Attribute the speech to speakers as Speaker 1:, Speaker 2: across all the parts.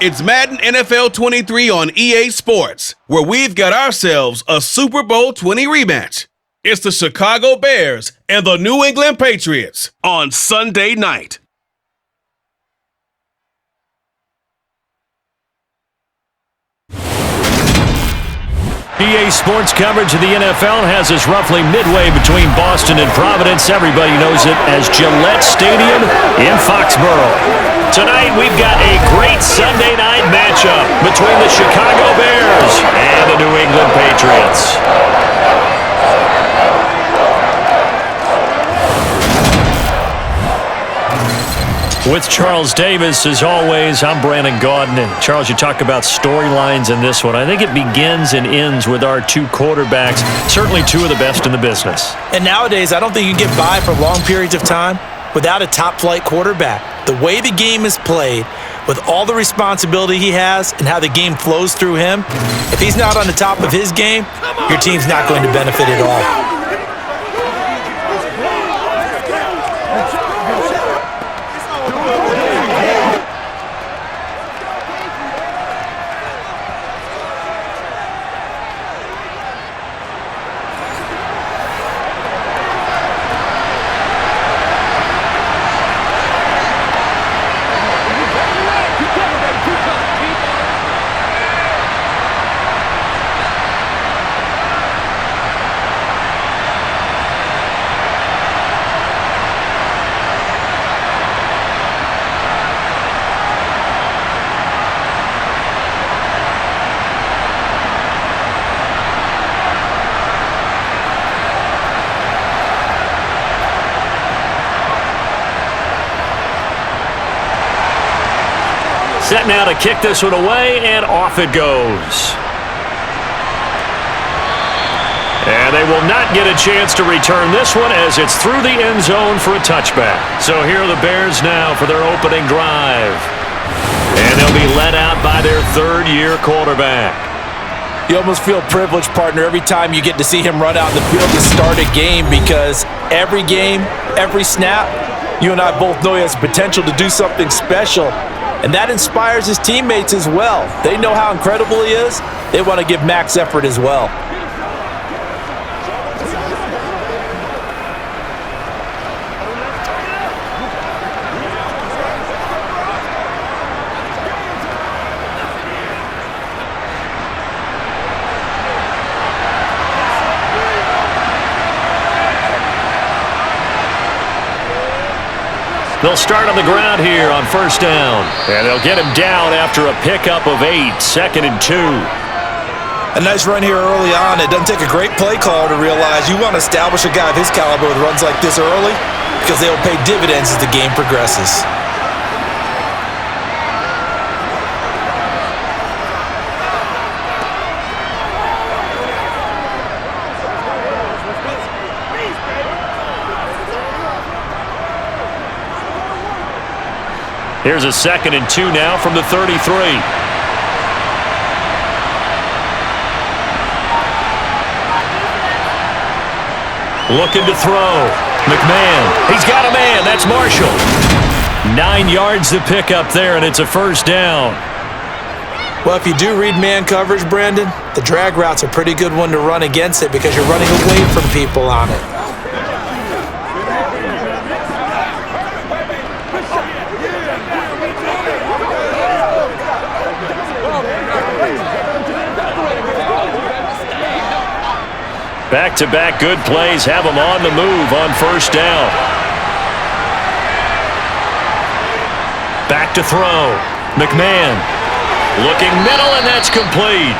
Speaker 1: It's Madden NFL 23 on EA Sports, where we've got ourselves a Super Bowl 20 rematch. It's the Chicago Bears and the New England Patriots on Sunday night.
Speaker 2: EA Sports coverage of the NFL has us roughly midway between Boston and Providence. Everybody knows it as Gillette Stadium in Foxborough. Tonight, we've got a great Sunday night matchup between the Chicago Bears and the New England Patriots. With Charles Davis, as always, I'm Brandon Gaudin. And Charles, you talk about storylines in this one. I think it begins and ends with our two quarterbacks, certainly two of the best in the business.
Speaker 3: And nowadays, I don't think you can get by for long periods of time without a top-flight quarterback. The way the game is played, with all the responsibility he has and how the game flows through him, if he's not on the top of his game, your team's not going to benefit at all.
Speaker 2: Set now to kick this one away, and off it goes. And they will not get a chance to return this one as it's through the end zone for a touchback. So here are the Bears now for their opening drive. And they'll be led out by their third-year quarterback.
Speaker 3: You almost feel privileged, partner, every time you get to see him run out in the field to start a game, because every game, every snap, you and I both know he has potential to do something special. And that inspires his teammates as well. They know how incredible he is. They want to give max effort as well.
Speaker 2: They'll start on the ground here on first down. And they'll get him down after a pickup of 8, 2nd and 2.
Speaker 3: A nice run here early on. It doesn't take a great play caller to realize you want to establish a guy of his caliber with runs like this early, because they will pay dividends as the game progresses.
Speaker 2: Here's a 2nd and 2 now from the 33. Looking to throw. McMahon. He's got a man. That's Marshall. 9 yards to pick up there, and it's a first down.
Speaker 3: Well, if you do read man coverage, Brandon, the drag route's a pretty good one to run against it because you're running away from people on it.
Speaker 2: Back-to-back good plays have him on the move on first down. Back to throw. McMahon looking middle, and that's complete.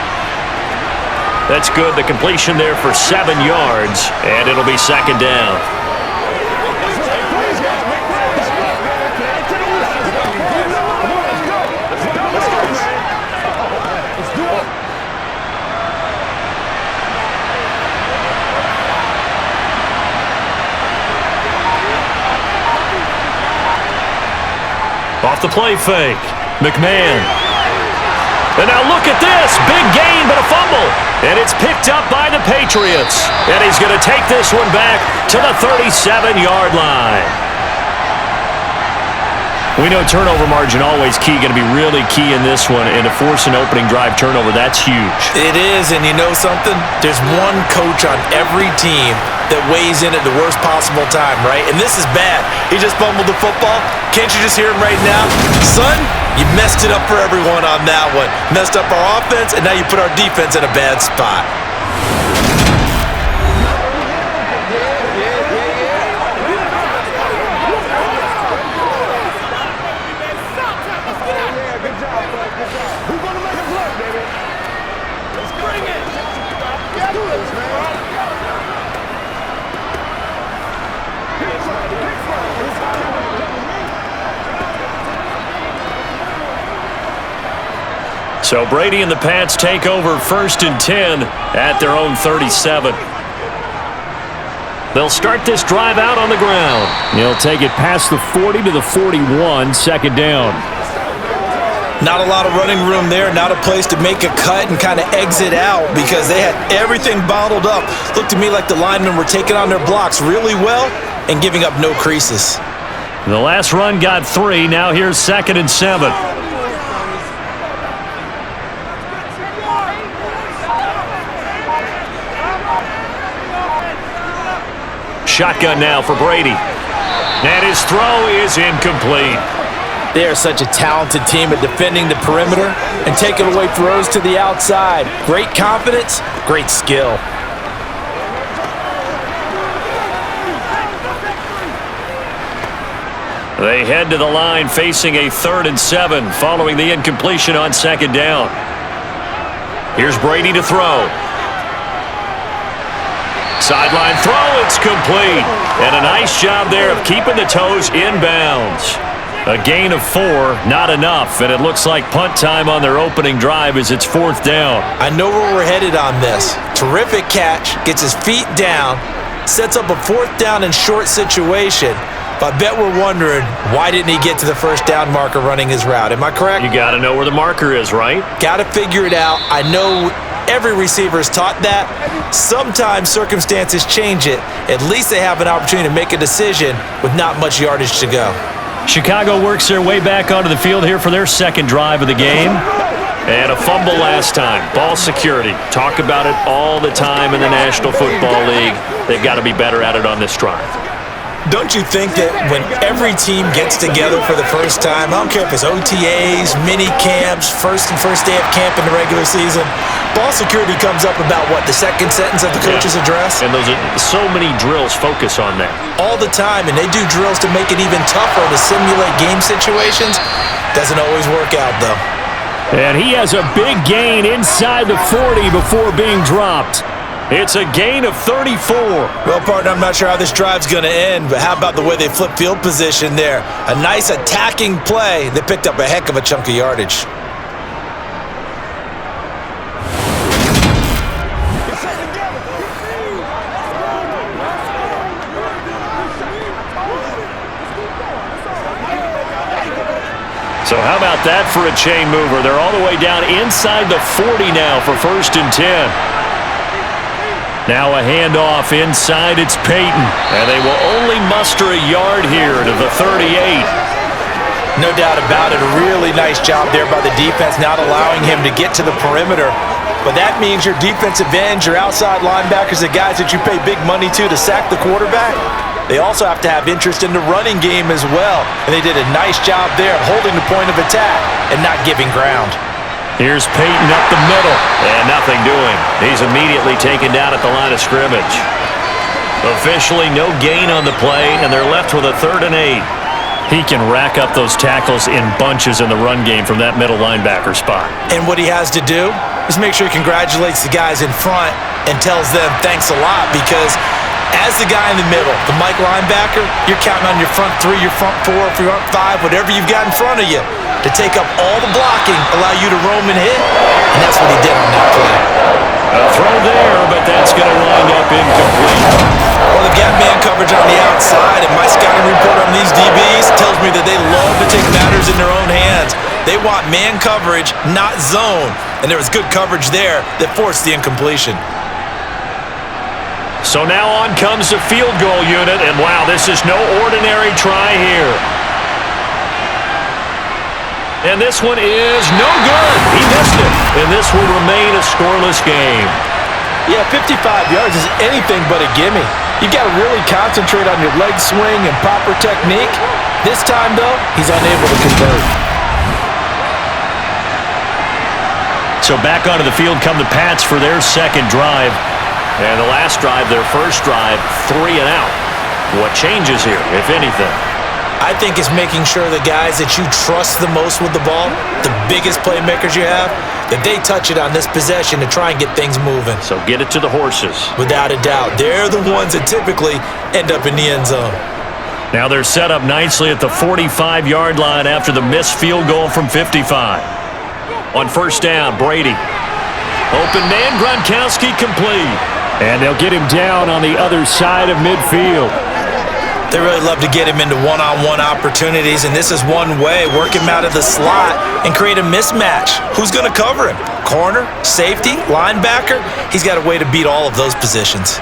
Speaker 2: That's good. The completion there for 7 yards, and it'll be 2nd down. Off the play fake. McMahon. And now look at this. Big gain, but a fumble. And it's picked up by the Patriots. And he's going to take this one back to the 37-yard line. We know turnover margin always key, going to be really key in this one, and to force an opening drive turnover, that's huge.
Speaker 3: It is, and you know something? There's one coach on every team that weighs in at the worst possible time, right? And this is bad. He just fumbled the football. Can't you just hear him right now? Son, you messed it up for everyone on that one. Messed up our offense, and now you put our defense in a bad spot.
Speaker 2: So Brady and the Pats take over 1st and 10 at their own 37. They'll start this drive out on the ground. He'll take it past the 40 to the 41, 2nd down.
Speaker 3: Not a lot of running room there, not a place to make a cut and kind of exit out because they had everything bottled up. Looked to me like the linemen were taking on their blocks really well and giving up no creases.
Speaker 2: The last run got 3. Now here's 2nd and 7. Shotgun now for Brady. And his throw is incomplete.
Speaker 3: They are such a talented team at defending the perimeter and taking away throws to the outside. Great confidence, great skill.
Speaker 2: They head to the line facing a 3rd and 7 following the incompletion on 2nd down. Here's Brady to throw. Sideline throw, it's complete. And a nice job there of keeping the toes inbounds. A gain of 4, not enough, and it looks like punt time on their opening drive as it's 4th down.
Speaker 3: I know where we're headed on this. Terrific catch, gets his feet down, sets up a 4th down and short situation. But I bet we're wondering, why didn't he get to the 1st down marker running his route? Am I correct?
Speaker 2: You got to know where the marker is, right?
Speaker 3: Got to figure it out. I know every receiver is taught that. Sometimes circumstances change it. At least they have an opportunity to make a decision with not much yardage to go.
Speaker 2: Chicago works their way back onto the field here for their 2nd drive of the game. And a fumble last time. Ball security. Talk about it all the time in the National Football League. They've got to be better at it on this drive.
Speaker 3: Don't you think that when every team gets together for the first time, I don't care if it's OTAs, mini camps, first day of camp in the regular season, ball security comes up about what, the 2nd sentence of the coach's address?
Speaker 2: And those are so many drills focus on that.
Speaker 3: All the time, and they do drills to make it even tougher to simulate game situations. Doesn't always work out, though.
Speaker 2: And he has a big gain inside the 40 before being dropped. It's a gain of 34.
Speaker 3: Well, partner, I'm not sure how this drive's going to end, but how about the way they flip field position there? A nice attacking play. They picked up a heck of a chunk of yardage.
Speaker 2: So how about that for a chain mover? They're all the way down inside the 40 now for 1st and 10. Now a handoff inside, it's Peyton. And they will only muster a yard here to the 38.
Speaker 3: No doubt about it. A really nice job there by the defense, not allowing him to get to the perimeter. But that means your defensive ends, your outside linebackers, the guys that you pay big money to sack the quarterback, they also have to have interest in the running game as well. And they did a nice job there of holding the point of attack and not giving ground.
Speaker 2: Here's Peyton up the middle, and nothing doing. He's immediately taken down at the line of scrimmage. Officially no gain on the play, and they're left with a 3rd and 8. He can rack up those tackles in bunches in the run game from that middle linebacker spot.
Speaker 3: And what he has to do is make sure he congratulates the guys in front and tells them thanks a lot, because as the guy in the middle, the Mike linebacker, you're counting on your front 3, your front 4, front 5, whatever you've got in front of you to take up all the blocking, allow you to roam and hit, and that's what he did on that play.
Speaker 2: A throw there, but that's going to wind up incomplete.
Speaker 3: Well, they've got man coverage on the outside, and my scouting report on these DBs tells me that they love to take matters in their own hands. They want man coverage, not zone, and there was good coverage there that forced the incompletion.
Speaker 2: So now on comes the field goal unit, and wow, this is no ordinary try here. And this one is no good. He missed it. And this will remain a scoreless game.
Speaker 3: Yeah, 55 yards is anything but a gimme. You got to really concentrate on your leg swing and proper technique. This time, though, he's unable to convert.
Speaker 2: So back onto the field come the Pats for their second drive. And the last drive, their first drive, 3 and out. What changes here, if anything?
Speaker 3: I think it's making sure the guys that you trust the most with the ball, the biggest playmakers you have, that they touch it on this possession to try and get things moving.
Speaker 2: So get it to the horses.
Speaker 3: Without a doubt. They're the ones that typically end up in the end zone.
Speaker 2: Now they're set up nicely at the 45-yard line after the missed field goal from 55. On first down, Brady. Open man, Gronkowski complete. And they'll get him down on the other side of midfield.
Speaker 3: They really love to get him into one-on-one opportunities, and this is one way. Work him out of the slot and create a mismatch. Who's going to cover him? Corner, safety, linebacker? He's got a way to beat all of those positions.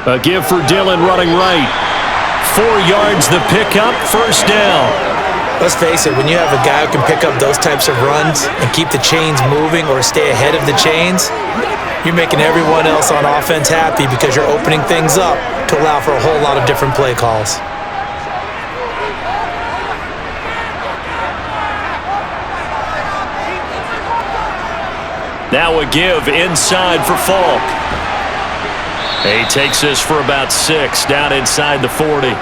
Speaker 2: A give for Dillon running right. 4 yards the pickup, first down.
Speaker 3: Let's face it, when you have a guy who can pick up those types of runs and keep the chains moving or stay ahead of the chains, you're making everyone else on offense happy because you're opening things up to allow for a whole lot of different play calls.
Speaker 2: Now a give inside for Falk. He takes this for about 6 down inside the 40.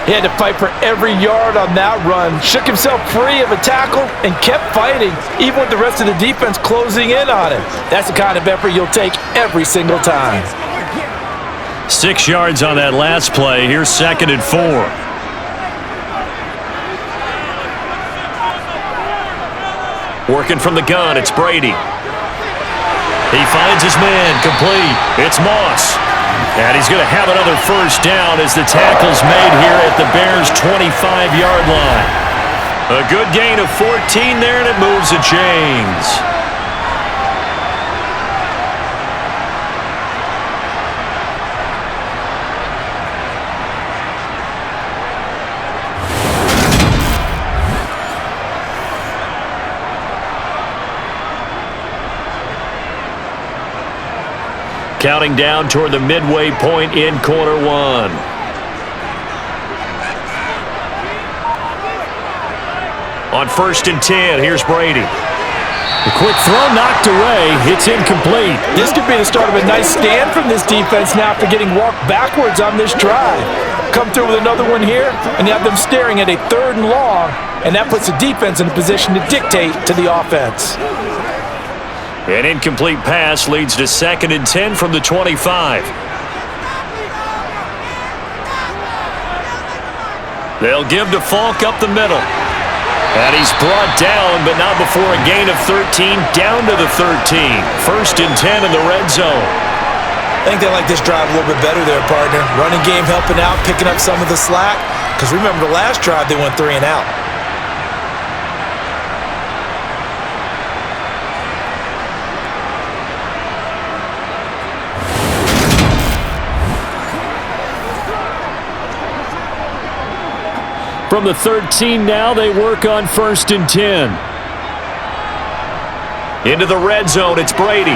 Speaker 3: He had to fight for every yard on that run, shook himself free of a tackle, and kept fighting, even with the rest of the defense closing in on him. That's the kind of effort you'll take every single time.
Speaker 2: 6 yards on that last play. Here's 2nd and 4. Working from the gun, it's Brady. He finds his man, complete. It's Moss. And he's going to have another first down as the tackle's made here at the Bears' 25-yard line. A good gain of 14 there, and it moves the chains. Counting down toward the midway point in quarter one. On 1st and 10, here's Brady. The quick throw knocked away. It's incomplete.
Speaker 3: This could be the start of a nice stand from this defense now after getting walked backwards on this drive. Come through with another one here, and you have them staring at a 3rd and long, and that puts the defense in a position to dictate to the offense.
Speaker 2: An incomplete pass leads to 2nd and 10 from the 25. They'll give to Falk up the middle. And he's brought down, but not before a gain of 13, down to the 13. 1st and 10 in the red zone.
Speaker 3: I think they like this drive a little bit better there, partner. Running game helping out, picking up some of the slack. Because remember the last drive, they went 3 and out.
Speaker 2: From the 13 now, they work on 1st and 10. Into the red zone, it's Brady.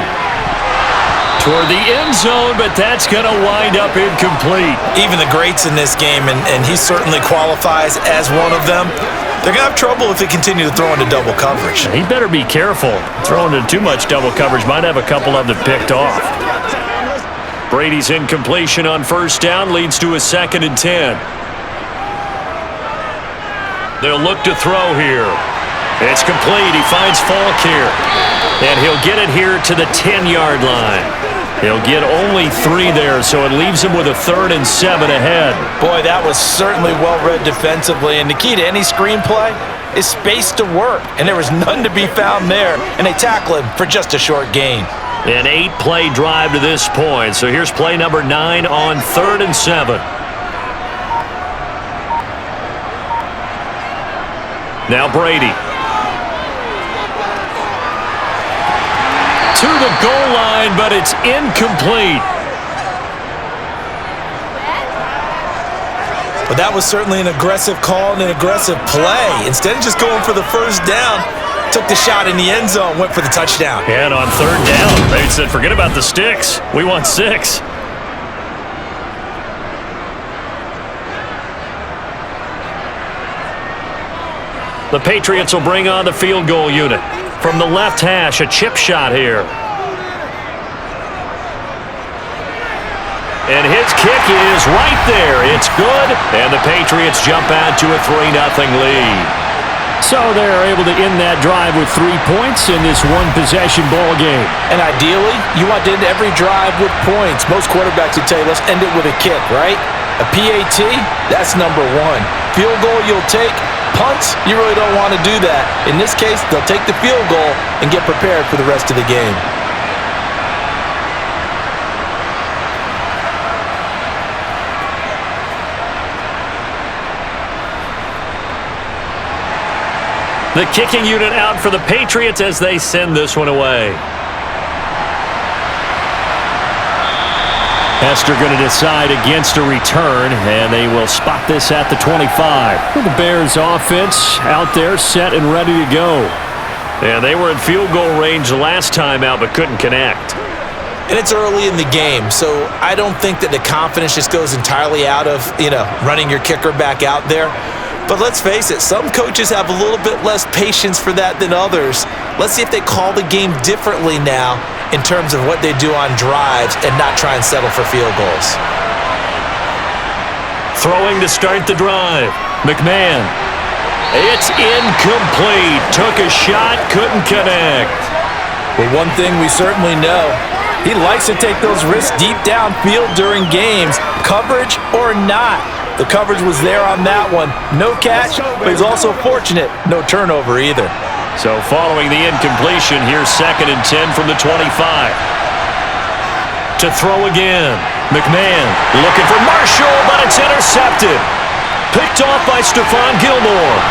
Speaker 2: Toward the end zone, but that's going to wind up incomplete.
Speaker 3: Even the greats in this game, and he certainly qualifies as one of them, they're going to have trouble if they continue to throw into double coverage.
Speaker 2: He better be careful. Throwing into too much double coverage might have a couple of them picked off. Brady's incompletion on 1st down leads to a 2nd and 10. They'll look to throw here. It's complete. He finds Falk here. And he'll get it here to the 10-yard line. He'll get only 3 there, so it leaves him with a 3rd and 7 ahead.
Speaker 3: Boy, that was certainly well-read defensively. And the key to any screenplay is space to work. And there was none to be found there. And they tackle him for just a short gain.
Speaker 2: An 8-play drive to this point. So here's play number 9 on 3rd and 7. Now Brady. To the goal line, but it's incomplete.
Speaker 3: But that was certainly an aggressive call and an aggressive play. Instead of just going for the first down, took the shot in the end zone, went for the touchdown.
Speaker 2: And on third down, they said, forget about the sticks. We want 6. The Patriots will bring on the field goal unit. From the left hash, a chip shot here. And his kick is right there. It's good. And the Patriots jump out to a 3-0 lead. So they're able to end that drive with 3 points in this one-possession ball game.
Speaker 3: And ideally, you want to end every drive with points. Most quarterbacks would tell you, let's end it with a kick, right? A PAT, that's number 1. Field goal you'll take. Punts, you really don't want to do that. In this case, they'll take the field goal and get prepared for the rest of the game.
Speaker 2: The kicking unit out for the Patriots as they send this one away. Hester going to decide against a return, and they will spot this at the 25. The Bears offense out there set and ready to go. And they were in field goal range the last time out but couldn't connect.
Speaker 3: And it's early in the game, so I don't think that the confidence just goes entirely out of, running your kicker back out there. But let's face it, some coaches have a little bit less patience for that than others. Let's see if they call the game differently now in terms of what they do on drives and not try and settle for field goals.
Speaker 2: Throwing to start the drive. McMahon. It's incomplete. Took a shot, couldn't connect.
Speaker 3: Well, one thing we certainly know, he likes to take those risks deep downfield during games, coverage or not. The coverage was there on that one. No catch, but he's also fortunate. No turnover either.
Speaker 2: So following the incompletion, here's 2nd and 10 from the 25. To throw again. McMahon looking for Marshall, but it's intercepted. Picked off by Stephon Gilmore.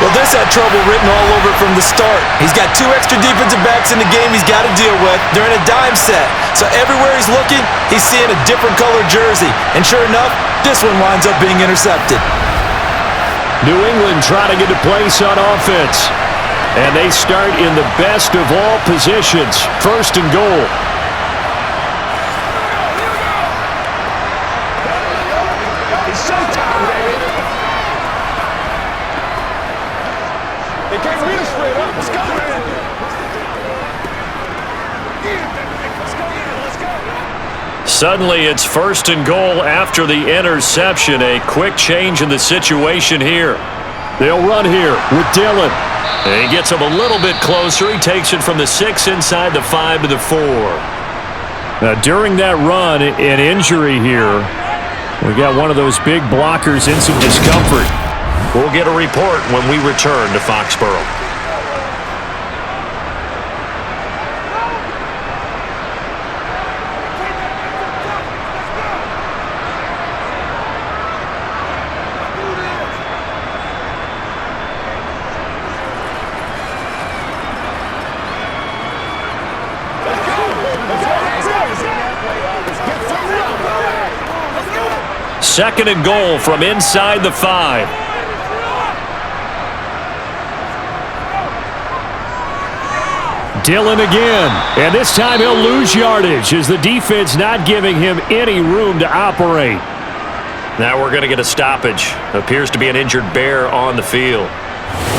Speaker 3: Well, this had trouble written all over from the start. He's got 2 extra defensive backs in the game he's got to deal with. They're in a dime set. So everywhere he's looking, he's seeing a different color jersey. And sure enough, this one winds up being intercepted.
Speaker 2: New England trying to get a place on offense. And they start in the best of all positions. 1st and goal. Suddenly, it's 1st and goal after the interception. A quick change in the situation here. They'll run here with Dillon. And he gets him a little bit closer. He takes it from the 6 inside the 5 to the 4. Now, during that run, an injury here. We got one of those big blockers in some discomfort. We'll get a report when we return to Foxborough. Second and goal from inside the 5. Dillon again, and this time he'll lose yardage as the defense not giving him any room to operate. Now we're going to get a stoppage. Appears to be an injured Bear on the field.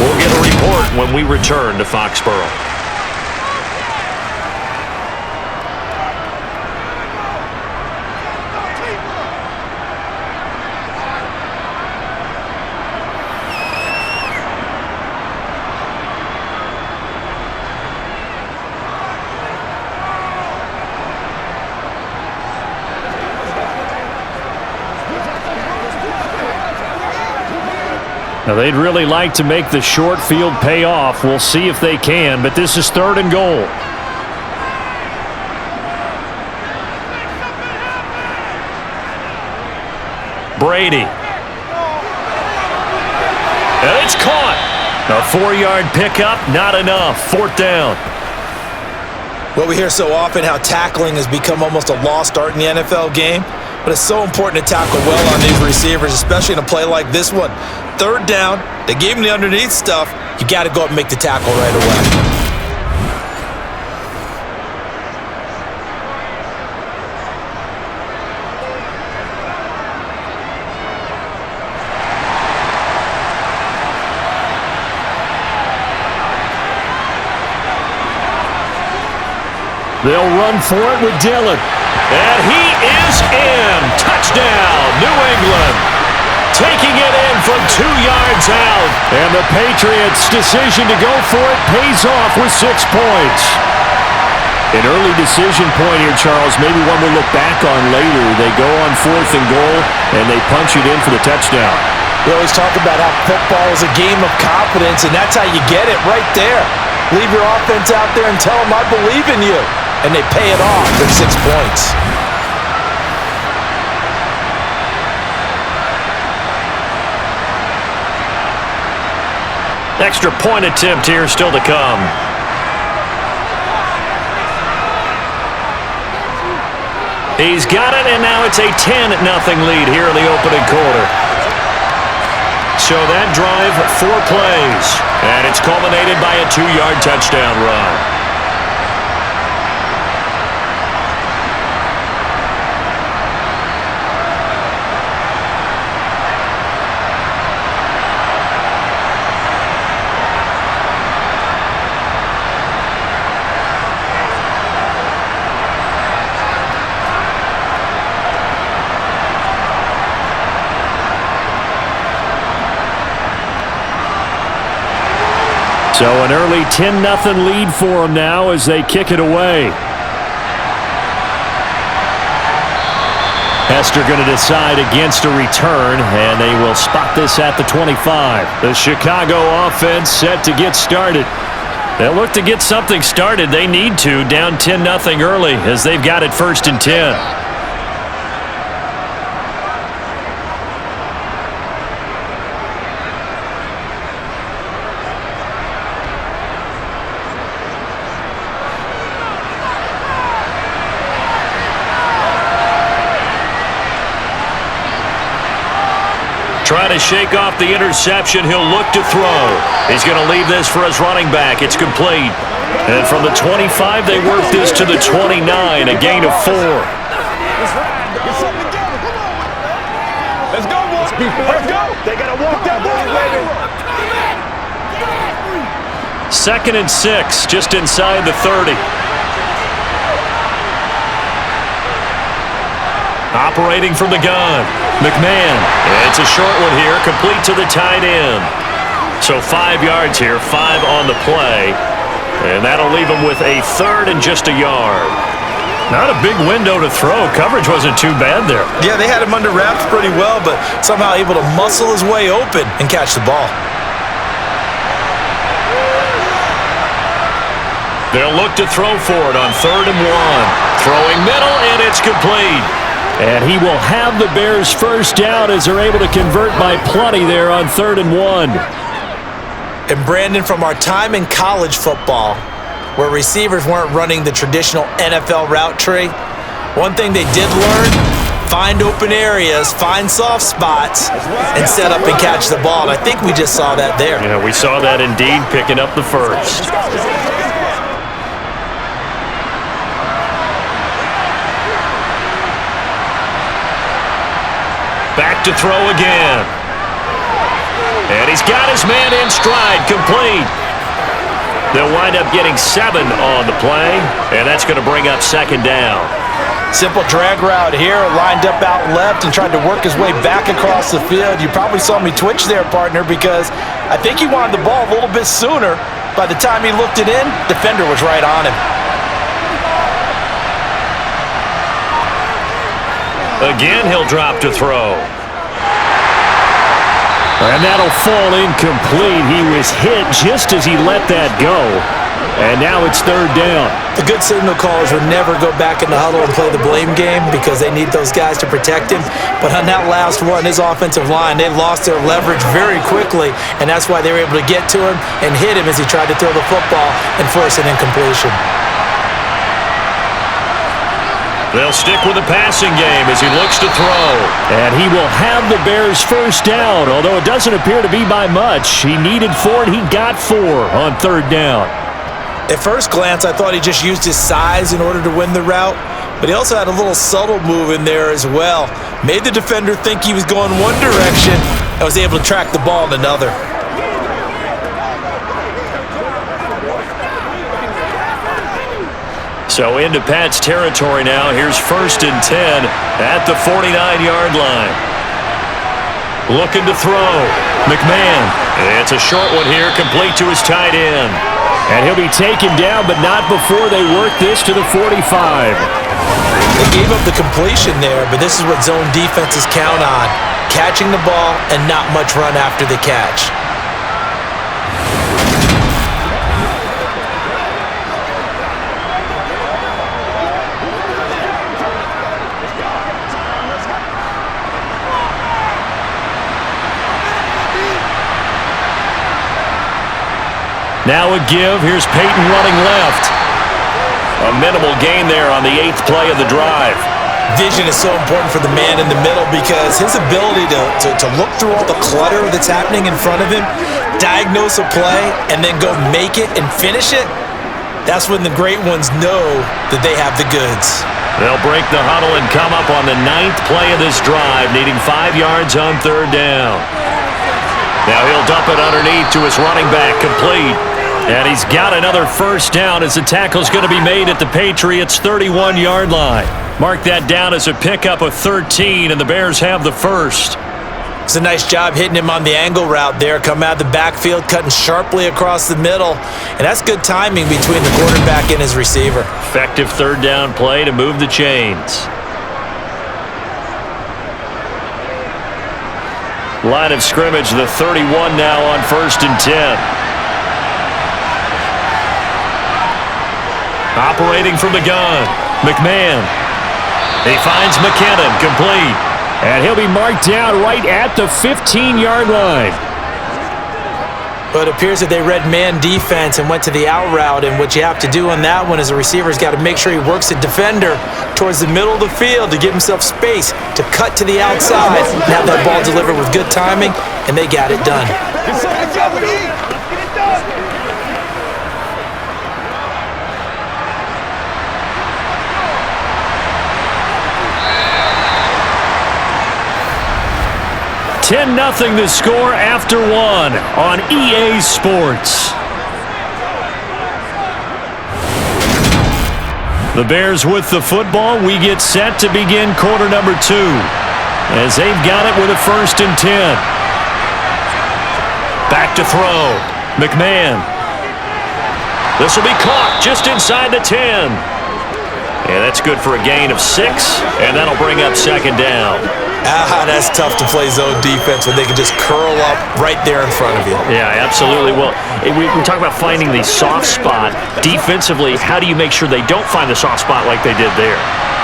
Speaker 2: We'll get a report when we return to Foxborough. Now, they'd really like to make the short field pay off. We'll see if they can, but this is 3rd and goal. Brady. And it's caught. A 4-yard pickup, not enough. 4th down.
Speaker 3: Well, we hear so often how tackling has become almost a lost art in the NFL game, but it's so important to tackle well on these receivers, especially in a play like this one. Third down, they gave him the underneath stuff. You got to go up and make the tackle right away.
Speaker 2: They'll run for it with Dillon. And he is in. Touchdown, New England. Taking it in from 2 yards out. And the Patriots' decision to go for it pays off with 6 points. An early decision point here, Charles. Maybe one we'll look back on later. They go on 4th and goal, and they punch it in for the touchdown.
Speaker 3: We always talk about how football is a game of confidence, and that's how you get it right there. Leave your offense out there and tell them, I believe in you. And they pay it off with 6 points.
Speaker 2: Extra point attempt here still to come. He's got it, and now it's a 10-0 lead here in the opening quarter. So that drive, 4 plays, and it's culminated by a 2-yard touchdown run. So an early 10-0 lead for them now as they kick it away. Hester going to decide against a return, and they will spot this at the 25. The Chicago offense set to get started. They'll look to get something started. They need to, down 10-0 early as they've got it 1st and 10. Trying to shake off the interception. He'll look to throw. He's going to leave this for his running back. It's complete. And from the 25, they work this to the 29, a gain of 4.
Speaker 4: Let's go, boys. Let's go. They got to walk that ball, baby.
Speaker 2: 2nd and 6, just inside the 30. Operating from the gun, McMahon. It's a short one here, complete to the tight end. So 5 yards here, 5 on the play. And that'll leave him with a 3rd and just a yard. Not a big window to throw. Coverage wasn't too bad there.
Speaker 3: Yeah, they had him under wraps pretty well, but somehow able to muscle his way open and catch the ball.
Speaker 2: They'll look to throw for it on 3rd and 1. Throwing middle, and it's complete. And he will have the Bears first down as they're able to convert by plenty there on 3rd and 1.
Speaker 3: And Brandon, from our time in college football, where receivers weren't running the traditional NFL route tree, one thing they did learn, find open areas, find soft spots, and set up and catch the ball. And I think we just saw that there.
Speaker 2: Yeah, we saw that indeed, picking up the first. Back to throw again. And he's got his man in stride, complete. They'll wind up getting 7 on the play, and that's going to bring up 2nd down.
Speaker 3: Simple drag route here, lined up out left and tried to work his way back across the field. You probably saw me twitch there, partner, because I think he wanted the ball a little bit sooner. By the time he looked it in, defender was right on him.
Speaker 2: Again, he'll drop to throw. And that'll fall incomplete. He was hit just as he let that go. And now it's 3rd down.
Speaker 3: The good signal callers would never go back in the huddle and play the blame game because they need those guys to protect him. But on that last one, his offensive line, they lost their leverage very quickly, and that's why they were able to get to him and hit him as he tried to throw the football and force an incompletion.
Speaker 2: They'll stick with the passing game as he looks to throw. And he will have the Bears first down, although it doesn't appear to be by much. He needed 4, and he got 4 on third down.
Speaker 3: At first glance, I thought he just used his size in order to win the route, but he also had a little subtle move in there as well. Made the defender think he was going one direction and was able to track the ball in another.
Speaker 2: So into Pat's territory now. Here's 1st and 10 at the 49-yard line. Looking to throw. McMahon. It's a short one here, complete to his tight end. And he'll be taken down, but not before they work this to the 45.
Speaker 3: They gave up the completion there, but this is what zone defenses count on. Catching the ball and not much run after the catch.
Speaker 2: Now a give. Here's Peyton running left. A minimal gain there on the 8th play of the drive.
Speaker 3: Vision is so important for the man in the middle because his ability to look through all the clutter that's happening in front of him, diagnose a play, and then go make it and finish it, that's when the great ones know that they have the goods.
Speaker 2: They'll break the huddle and come up on the 9th play of this drive, needing 5 yards on third down. Now he'll dump it underneath to his running back, complete. And he's got another first down as the tackle's going to be made at the Patriots' 31-yard line. Mark that down as a pickup of 13, and the Bears have the first.
Speaker 3: It's a nice job hitting him on the angle route there. Come out of the backfield, cutting sharply across the middle. And that's good timing between the quarterback and his receiver.
Speaker 2: Effective third down play to move the chains. Line of scrimmage, the 31 now on 1st and 10. Operating from the gun, McMahon. He finds McKinnon, complete. And he'll be marked down right at the 15-yard line.
Speaker 3: But it appears that they read man defense and went to the out route, and what you have to do on that one as a receiver's got to make sure he works the defender towards the middle of the field to give himself space to cut to the outside and have that ball delivered with good timing, and they got it done.
Speaker 2: 10-0 the score after 1 on EA Sports. The Bears with the football. We get set to begin quarter number 2 as they've got it with a 1st and 10. Back to throw. McMahon. This will be caught just inside the 10. Yeah, that's good for a gain of 6, and that'll bring up 2nd down.
Speaker 3: That's tough to play zone defense when they can just curl up right there in front of you.
Speaker 2: Yeah, absolutely. Well, we talk about finding the soft spot. Defensively, how do you make sure they don't find the soft spot like they did there?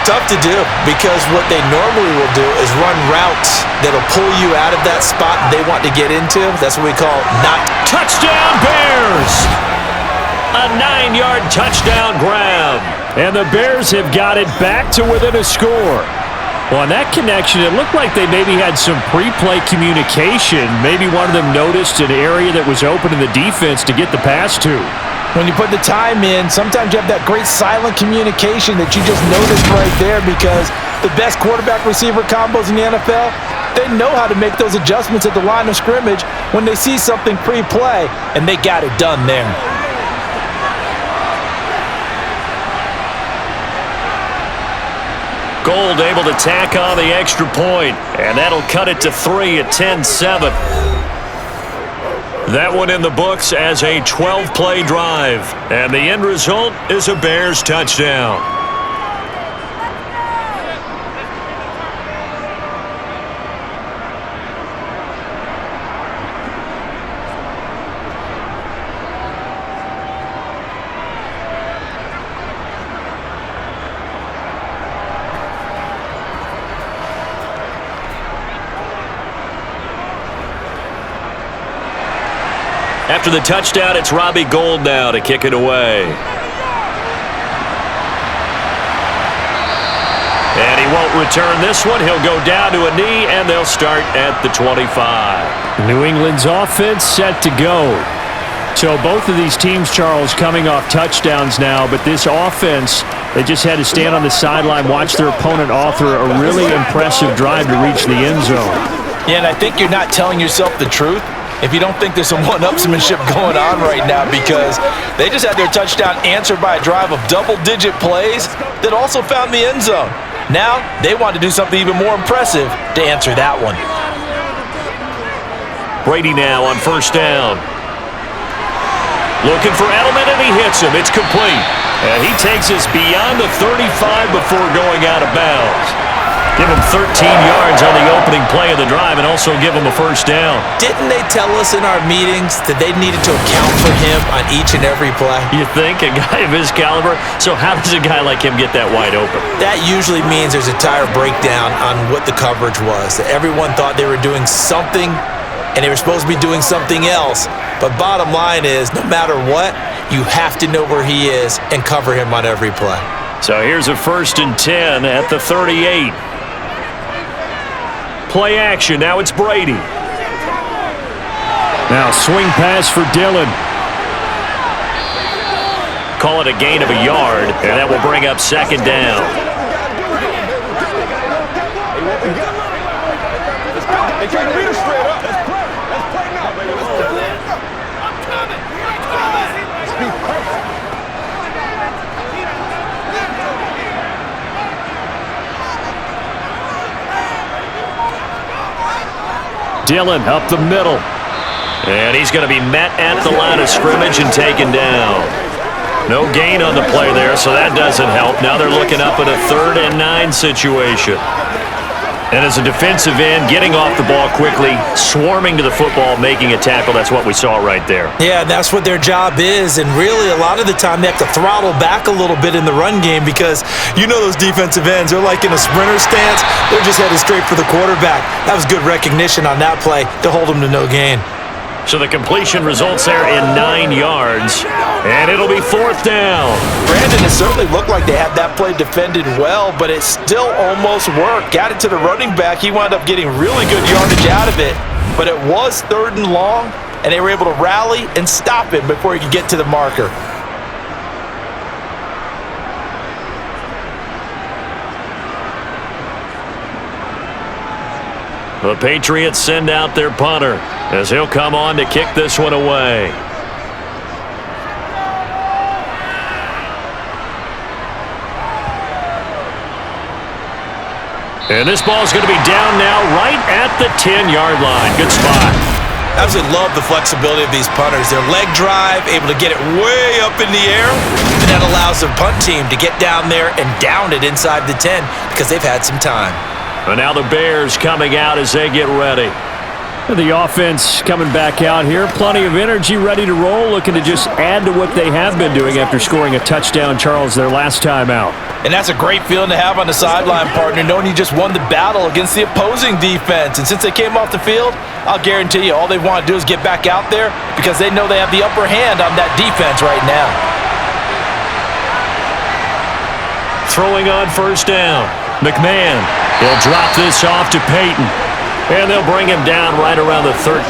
Speaker 3: Tough to do because what they normally will do is run routes that'll pull you out of that spot they want to get into. That's what we call not.
Speaker 2: Touchdown Bears! A 9-yard touchdown grab. And the Bears have got it back to within a score. Well, on that connection, it looked like they maybe had some pre-play communication. Maybe one of them noticed an area that was open in the defense to get the pass to.
Speaker 3: When you put the time in, sometimes you have that great silent communication that you just noticed right there because the best quarterback-receiver combos in the NFL, they know how to make those adjustments at the line of scrimmage when they see something pre-play, and they got it done there.
Speaker 2: Gold able to tack on the extra point, and that'll cut it to 3 at 10-7. That one in the books as a 12-play drive, and the end result is a Bears touchdown. After the touchdown, it's Robbie Gould now to kick it away. won't return this one. He'll go down to a knee, and they'll start at the 25.
Speaker 5: New England's offense set to go. So both of these teams, Charles, coming off touchdowns now, but this offense, they just had to stand on the sideline, watch their opponent author a really impressive drive to reach the end zone.
Speaker 3: Yeah, and I think you're not telling yourself the truth if you don't think there's some one-upsmanship going on right now, because they just had their touchdown answered by a drive of double-digit plays that also found the end zone. Now they want to do something even more impressive to answer that one.
Speaker 2: Brady now on first down. Looking for Edelman, and he hits him. It's complete. And he takes us beyond the 35 before going out of bounds. Give him 13 yards on the opening play of the drive and also give him a first down.
Speaker 3: Didn't they tell us in our meetings that they needed to account for him on each and every play?
Speaker 2: You think? A guy of his caliber? So how does a guy like him get that wide open?
Speaker 3: That usually means there's a entire breakdown on what the coverage was. That everyone thought they were doing something and they were supposed to be doing something else. But bottom line is, no matter what, you have to know where he is and cover him on every play.
Speaker 2: So here's a 1st and 10 at the 38. Play action. Now it's Brady.
Speaker 5: Now swing pass for Dillon.
Speaker 2: Call it a gain of a yard, and that will bring up 2nd down.
Speaker 4: They trying to beat us straight up. Let's play now, baby. Let's play. I'm coming. Let's be perfect.
Speaker 2: Dillon up the middle. And he's going to be met at the line of scrimmage and taken down. No gain on the play there, so that doesn't help. Now they're looking up at a 3rd and 9 situation. And as a defensive end, getting off the ball quickly, swarming to the football, making a tackle, that's what we saw right there.
Speaker 3: Yeah, that's what their job is, and really a lot of the time they have to throttle back a little bit in the run game because you know those defensive ends, they're like in a sprinter stance, they're just headed straight for the quarterback. That was good recognition on that play to hold them to no gain.
Speaker 2: So the completion results there in 9 yards, and it'll be 4th down.
Speaker 3: Brandon, it certainly looked like they had that play defended well, but it still almost worked. Got it to the running back. He wound up getting really good yardage out of it, but it was 3rd and long, and they were able to rally and stop him before he could get to the marker.
Speaker 2: The Patriots send out their punter as he'll come on to kick this one away. And this ball's going to be down now right at the 10-yard line. Good spot.
Speaker 3: I absolutely love the flexibility of these punters. Their leg drive, able to get it way up in the air, and that allows their punt team to get down there and down it inside the 10 because they've had some time.
Speaker 2: And now the Bears coming out as they get ready.
Speaker 5: The offense coming back out here. Plenty of energy, ready to roll, looking to just add to what they have been doing after scoring a touchdown, Charles, their last time out.
Speaker 3: And that's a great feeling to have on the sideline, partner, knowing you just won the battle against the opposing defense. And since they came off the field, I'll guarantee you all they want to do is get back out there because they know they have the upper hand on that defense right now.
Speaker 2: Throwing on first down. McMahon. He'll drop this off to Peyton. And they'll bring him down right around the 13.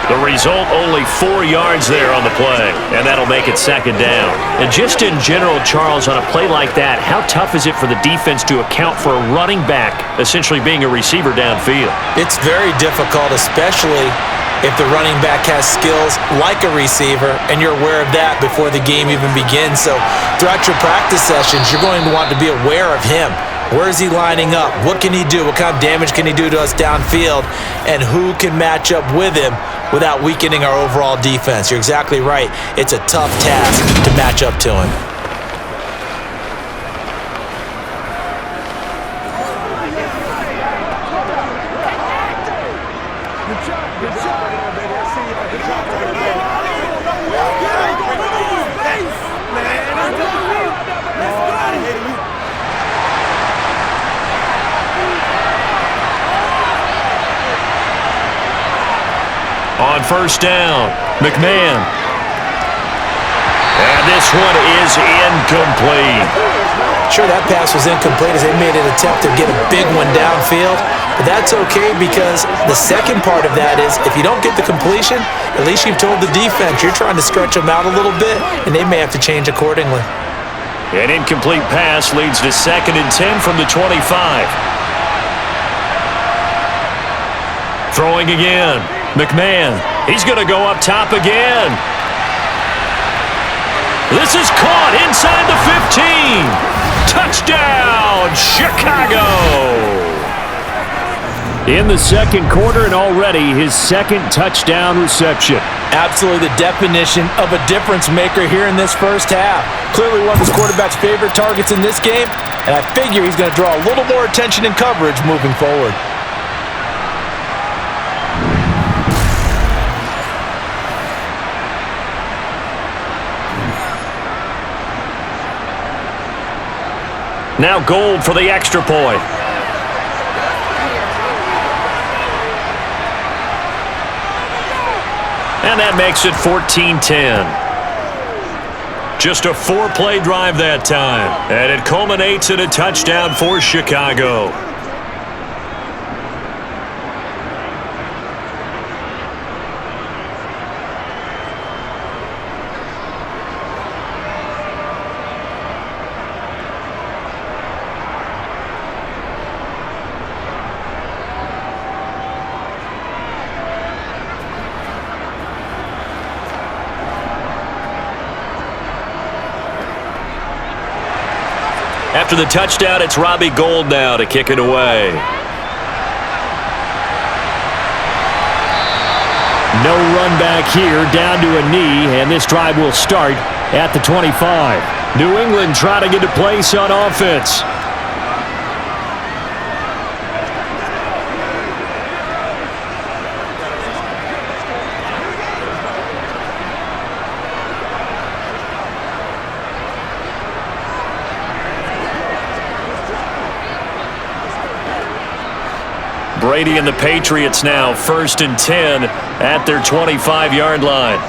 Speaker 2: The result, only 4 yards there on the play. And that'll make it second down. And just in general, Charles, on a play like that, how tough is it for the defense to account for a running back essentially being a receiver downfield?
Speaker 3: It's very difficult, especially if the running back has skills like a receiver, and you're aware of that before the game even begins. So throughout your practice sessions, you're going to want to be aware of him. Where is he lining up? What can he do? What kind of damage can he do to us downfield? And who can match up with him without weakening our overall defense? You're exactly right. It's a tough task to match up to him.
Speaker 2: On first down, McMahon. And this one is incomplete.
Speaker 3: Sure, that pass was incomplete as they made an attempt to get a big one downfield, but that's okay because the second part of that is if you don't get the completion, at least you've told the defense you're trying to stretch them out a little bit, and they may have to change accordingly.
Speaker 2: An incomplete pass leads to 2nd and 10 from the 25. Throwing again. McMahon. He's going to go up top again. This is caught inside the 15. Touchdown, Chicago.
Speaker 5: In the second quarter and already his second touchdown reception.
Speaker 3: Absolutely the definition of a difference maker here in this first half. Clearly one of his quarterback's favorite targets in this game, and I figure he's going to draw a little more attention and coverage moving forward.
Speaker 2: Now Gold for the extra point. And that makes it 14-10. Just a 4-play drive that time. And it culminates in a touchdown for Chicago. After the touchdown, it's Robbie Gould now to kick it away.
Speaker 5: No run back here, down to a knee, and this drive will start at the 25. New England trying to get a place on offense.
Speaker 2: Brady and the Patriots now 1st and 10 at their 25-yard line.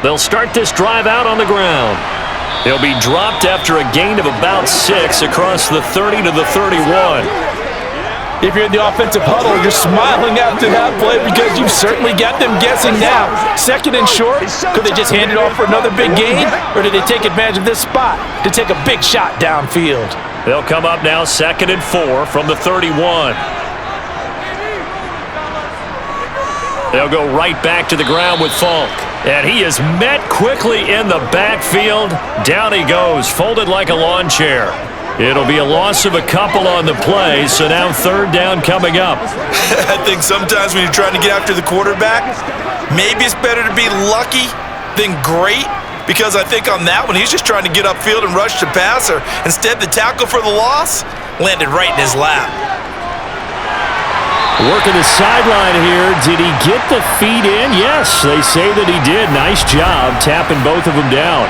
Speaker 2: They'll start this drive out on the ground. They'll be dropped after a gain of about 6 across the 30 to the 31.
Speaker 3: If you're in the offensive huddle, you're smiling after that play because you've certainly got them guessing now. 2nd and short, could they just hand it off for another big gain? Or did they take advantage of this spot to take a big shot downfield?
Speaker 2: They'll come up now 2nd and 4 from the 31. They'll go right back to the ground with Falk. And he is met quickly in the backfield. Down he goes, folded like a lawn chair. It'll be a loss of a couple on the play, so now 3rd down coming up.
Speaker 6: I think sometimes when you're trying to get after the quarterback, maybe it's better to be lucky than great, because I think on that one, he's just trying to get upfield and rush the passer. Instead, the tackle for the loss landed right in his lap.
Speaker 5: Working the sideline here. Did he get the feet in? Yes, they say that he did. Nice job tapping both of them down.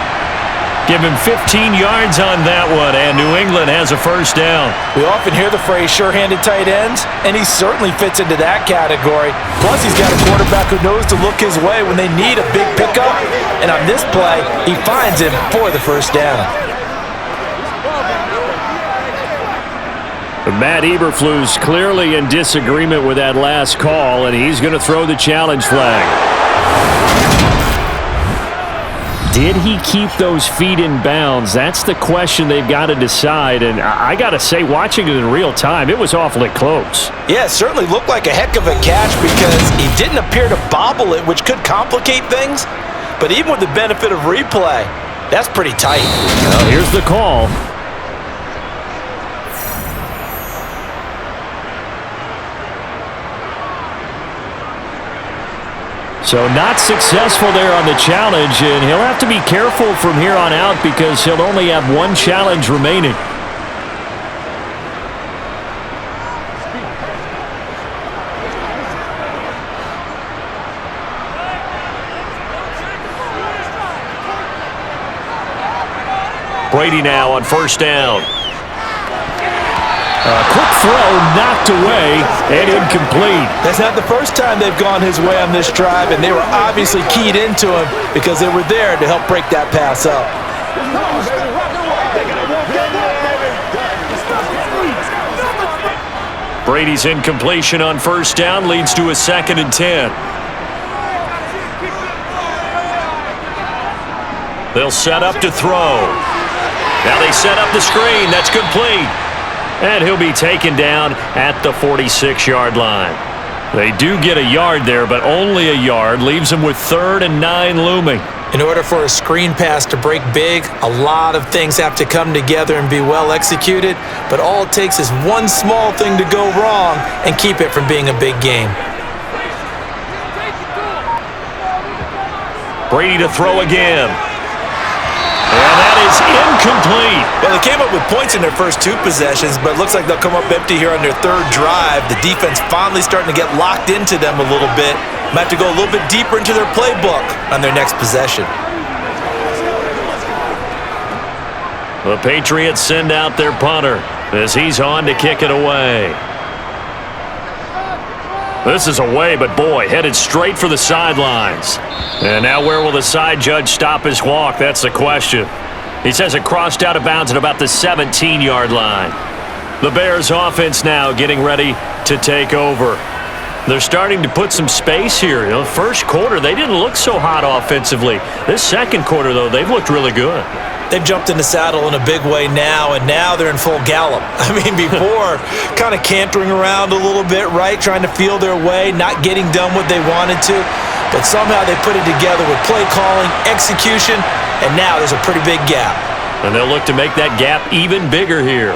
Speaker 2: Give him 15 yards on that one, and New England has a 1st down.
Speaker 3: We often hear the phrase sure-handed tight ends, and he certainly fits into that category. Plus, he's got a quarterback who knows to look his way when they need a big pickup, and on this play, he finds him for the 1st down.
Speaker 5: Matt Eberflus clearly in disagreement with that last call, and he's going to throw the challenge flag. Did he keep those feet in bounds? That's the question they've got to decide, and I got to say, watching it in real time, it was awfully close.
Speaker 3: Yeah, it certainly looked like a heck of a catch because he didn't appear to bobble it, which could complicate things, but even with the benefit of replay, that's pretty tight.
Speaker 5: Well, here's the call. So not successful there on the challenge, and he'll have to be careful from here on out because he'll only have one challenge remaining.
Speaker 2: Brady now on 1st down.
Speaker 5: A quick throw knocked away and incomplete.
Speaker 3: That's not the first time they've gone his way on this drive, and they were obviously keyed into him because they were there to help break that pass up.
Speaker 2: Brady's incompletion on first down leads to a 2nd and 10. They'll set up to throw. Now they set up the screen. That's complete. And he'll be taken down at the 46-yard line. They do get a yard there, but only a yard. Leaves them with 3rd and 9 looming.
Speaker 3: In order for a screen pass to break big, a lot of things have to come together and be well executed, but all it takes is one small thing to go wrong and keep it from being a big game.
Speaker 2: Brady to throw again. And that is incomplete.
Speaker 3: Well, they came up with points in their first 2 possessions, but it looks like they'll come up empty here on their 3rd drive. The defense finally starting to get locked into them a little bit. Might have to go a little bit deeper into their playbook on their next possession.
Speaker 2: The Patriots send out their punter as he's on to kick it away. This is away, but boy, headed straight for the sidelines. And now where will the side judge stop his walk? That's the question. He says it crossed out of bounds at about the 17-yard line. The Bears offense now getting ready to take over. They're starting to put some space here. You know, first quarter, they didn't look so hot offensively. This second quarter, though, they've looked really good.
Speaker 3: They've jumped in the saddle in a big way now, and now they're in full gallop. I mean, before, kind of cantering around a little bit, right? Trying to feel their way, not getting done what they wanted to. But somehow they put it together with play calling, execution, and now there's a pretty big gap.
Speaker 2: And they'll look to make that gap even bigger here.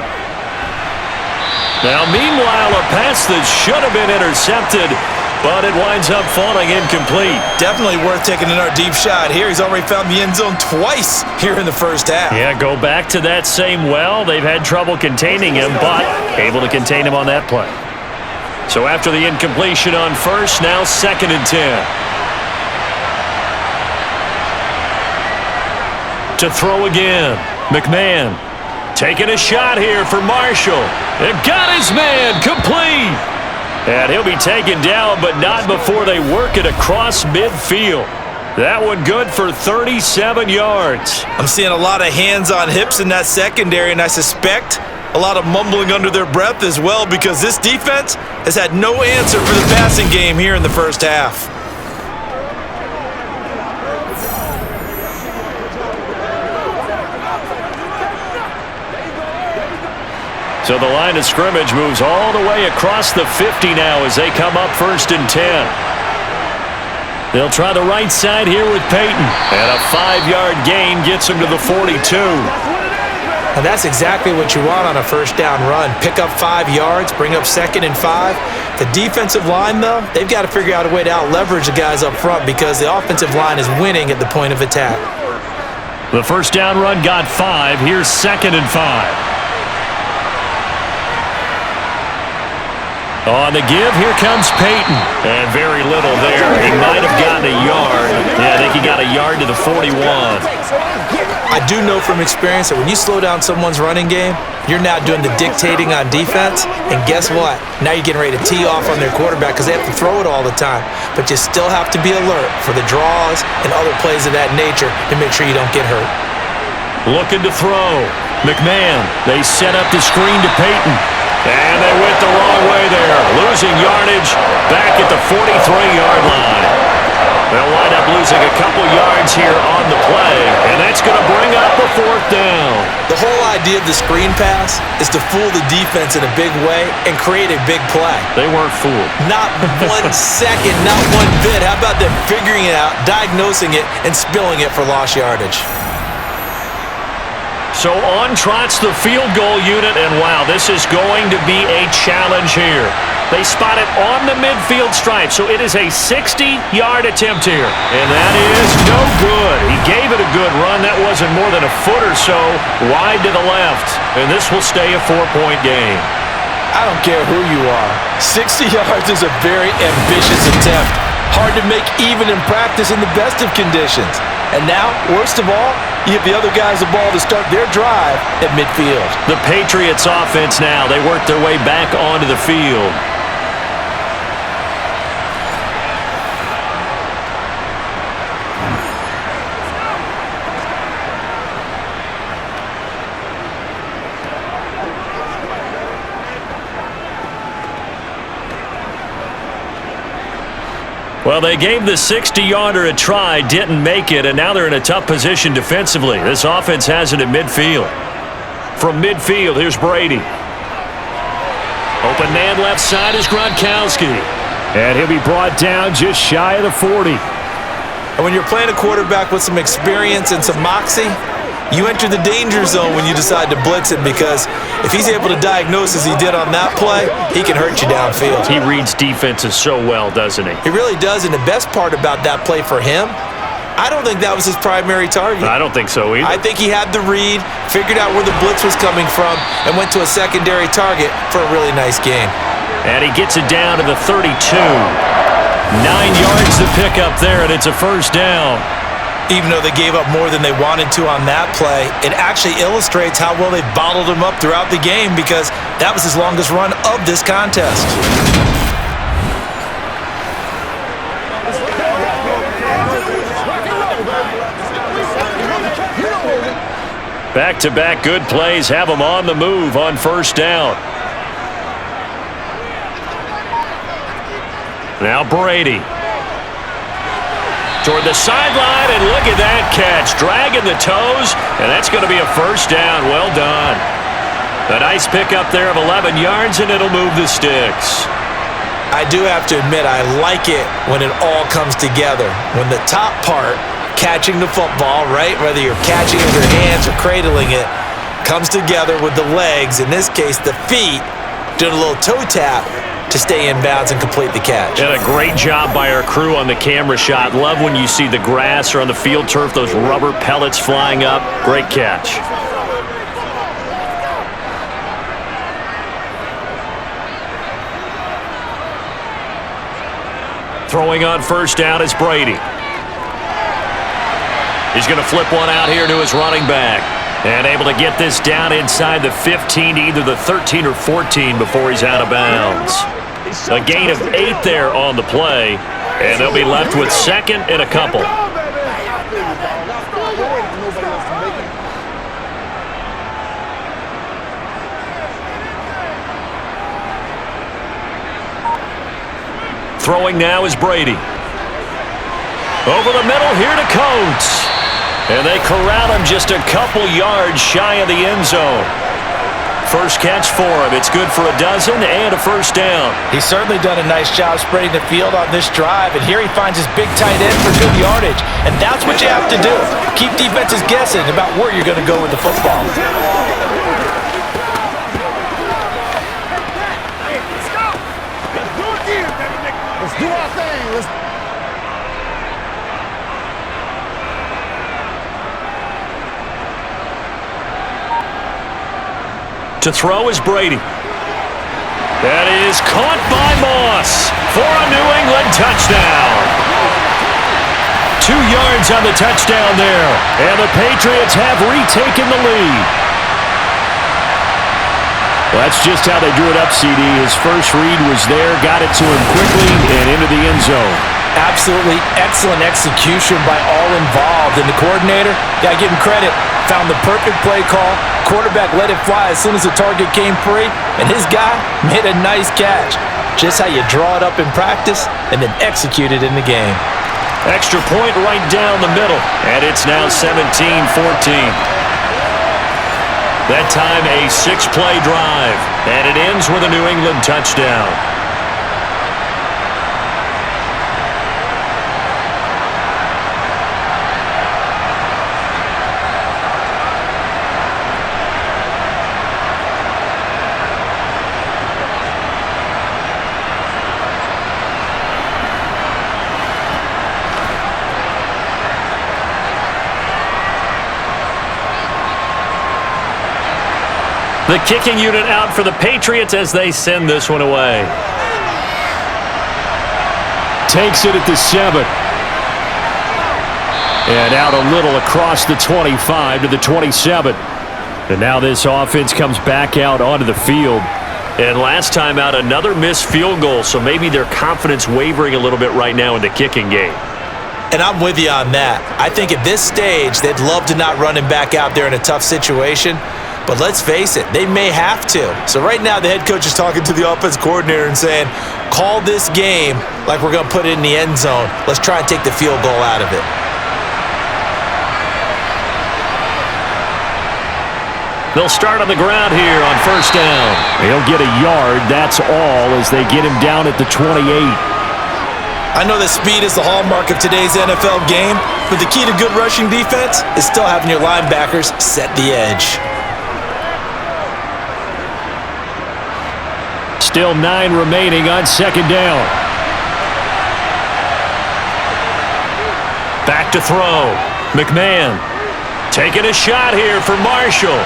Speaker 2: Now, meanwhile, a pass that should have been intercepted, but it winds up falling incomplete.
Speaker 3: Definitely worth taking another deep shot here. He's already found the end zone twice here in the first half.
Speaker 2: Yeah, go back to that same well. They've had trouble containing him, but able to contain him on that play. So after the incompletion on first, now 2nd and 10. To throw again, McMahon taking a shot here for Marshall. And got his man complete. And he'll be taken down, but not before they work it across midfield. That one good for 37 yards.
Speaker 3: I'm seeing a lot of hands on hips in that secondary, and I suspect a lot of mumbling under their breath as well, because this defense has had no answer for the passing game here in the first half.
Speaker 2: So the line of scrimmage moves all the way across the 50 now as they come up 1st and 10. They'll try the right side here with Peyton. And a 5-yard gain gets him to the 42.
Speaker 3: And that's exactly what you want on a first down run. Pick up 5 yards, bring up 2nd and 5. The defensive line, though, they've got to figure out a way to out-leverage the guys up front because the offensive line is winning at the point of attack.
Speaker 2: The first down run got 5. Here's 2nd and 5. On the give, here comes Peyton. And very little there. He might have gotten a yard. Yeah, I think he got a yard to the 41.
Speaker 3: I do know from experience that when you slow down someone's running game, you're now doing the dictating on defense. And guess what? Now you're getting ready to tee off on their quarterback because they have to throw it all the time. But you still have to be alert for the draws and other plays of that nature to make sure you don't get hurt.
Speaker 2: Looking to throw. McMahon, they set up the screen to Peyton. And they went the wrong way there. Losing yardage back at the 43-yard line. They'll wind up losing a couple yards here on the play, and that's going to bring up a 4th down.
Speaker 3: The whole idea of the screen pass is to fool the defense in a big way and create a big play.
Speaker 2: They weren't fooled.
Speaker 3: Not 1 second, not one bit. How about them figuring it out, diagnosing it, and spilling it for lost yardage?
Speaker 2: So on trots the field goal unit, and wow, this is going to be a challenge here. They spot it on the midfield stripe, so it is a 60-yard attempt here. And that is no good. He gave it a good run. That wasn't more than a foot or so wide to the left. And this will stay a 4-point game.
Speaker 3: I don't care who you are. 60 yards is a very ambitious attempt. Hard to make even in practice in the best of conditions. And now, worst of all, you give the other guys the ball to start their drive at midfield.
Speaker 2: The Patriots offense now, they work their way back onto the field. Well, they gave the 60-yarder a try, didn't make it, and now they're in a tough position defensively. This offense has it at midfield. From midfield, here's Brady. Open man left side is Gronkowski.
Speaker 5: And he'll be brought down just shy of the 40.
Speaker 3: And when you're playing a quarterback with some experience and some moxie, you enter the danger zone when you decide to blitz him, because if he's able to diagnose as he did on that play, he can hurt you downfield.
Speaker 2: He reads defenses so well, doesn't he?
Speaker 3: He really does, and the best part about that play for him, I don't think that was his primary target.
Speaker 2: I don't think so either.
Speaker 3: I think he had the read, figured out where the blitz was coming from, and went to a secondary target for a really nice game.
Speaker 2: And he gets it down to the 32. 9 yards to pick up there, and it's a first down.
Speaker 3: Even though they gave up more than they wanted to on that play, it actually illustrates how well they bottled him up throughout the game, because that was his longest run of this contest.
Speaker 2: Back-to-back good plays have him on the move on first down. Now Brady. Toward the sideline, and look at that catch. Dragging the toes, and that's going to be a first down. Well done. A nice pickup there of 11 yards, and it'll move the sticks.
Speaker 3: I do have to admit, I like it when it all comes together. When the top part, catching the football, right, whether you're catching it with your hands or cradling it, comes together with the legs, in this case the feet, doing a little toe tap to stay in bounds and complete the catch.
Speaker 2: And a great job by our crew on the camera shot. Love when you see the grass or on the field turf, those rubber pellets flying up. Great catch. Throwing on first down is Brady. He's going to flip one out here to his running back. And able to get this down inside the 15 to either the 13 or 14 before he's out of bounds. A gain of 8 there on the play. And they'll be left with second and a couple. Throwing now is Brady. Over the middle here to Coates. And they corral him just a couple yards shy of the end zone. First catch for him. It's good for a dozen and a first down.
Speaker 3: He's certainly done a nice job spreading the field on this drive, and here he finds his big tight end for good yardage. And that's what you have to do. Keep defenses guessing about where you're going to go with the football.
Speaker 4: Let's go. Let's do it again, baby. Let's do our thing.
Speaker 2: To throw is Brady. That is caught by Moss for a New England touchdown. 2 yards on the touchdown there, and the Patriots have retaken the lead.
Speaker 5: Well, that's just how they drew it up, CD. His first read was there, got it to him quickly, and into the end zone.
Speaker 3: Absolutely excellent execution by all involved. And the coordinator, got to give him credit, found the perfect play call. Quarterback let it fly as soon as the target came free, and his guy made a nice catch. Just how you draw it up in practice and then execute it in the game.
Speaker 2: Extra point right down the middle, and it's now 17-14. That time a 6-play drive, and it ends with a New England touchdown. The kicking unit out for the Patriots as they send this one away.
Speaker 5: Takes it at the 7. And out a little across the 25 to the 27. And now this offense comes back out onto the field.
Speaker 2: And last time out, another missed field goal, so maybe their confidence wavering a little bit right now in the kicking game.
Speaker 3: And I'm with you on that. I think at this stage, they'd love to not run him back out there in a tough situation. But let's face it, they may have to. So right now, the head coach is talking to the offense coordinator and saying, call this game like we're going to put it in the end zone. Let's try and take the field goal out of it.
Speaker 2: They'll start on the ground here on first down. He'll get a yard, that's all, as they get him down at the 28.
Speaker 3: I know that speed is the hallmark of today's NFL game, but the key to good rushing defense is still having your linebackers set the edge.
Speaker 2: Still 9 remaining on second down. Back to throw. McMahon taking a shot here for Marshall.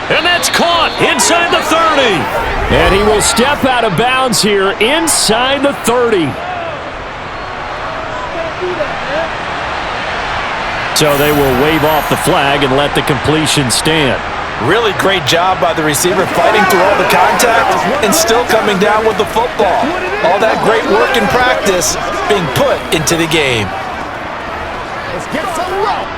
Speaker 2: And that's caught inside the 30.
Speaker 5: And he will step out of bounds here inside the 30. So they will wave off the flag and let the completion stand.
Speaker 3: Really great job by the receiver fighting through all the contact and still coming down with the football. All that great work in practice being put into the game.
Speaker 4: Let's get some rope.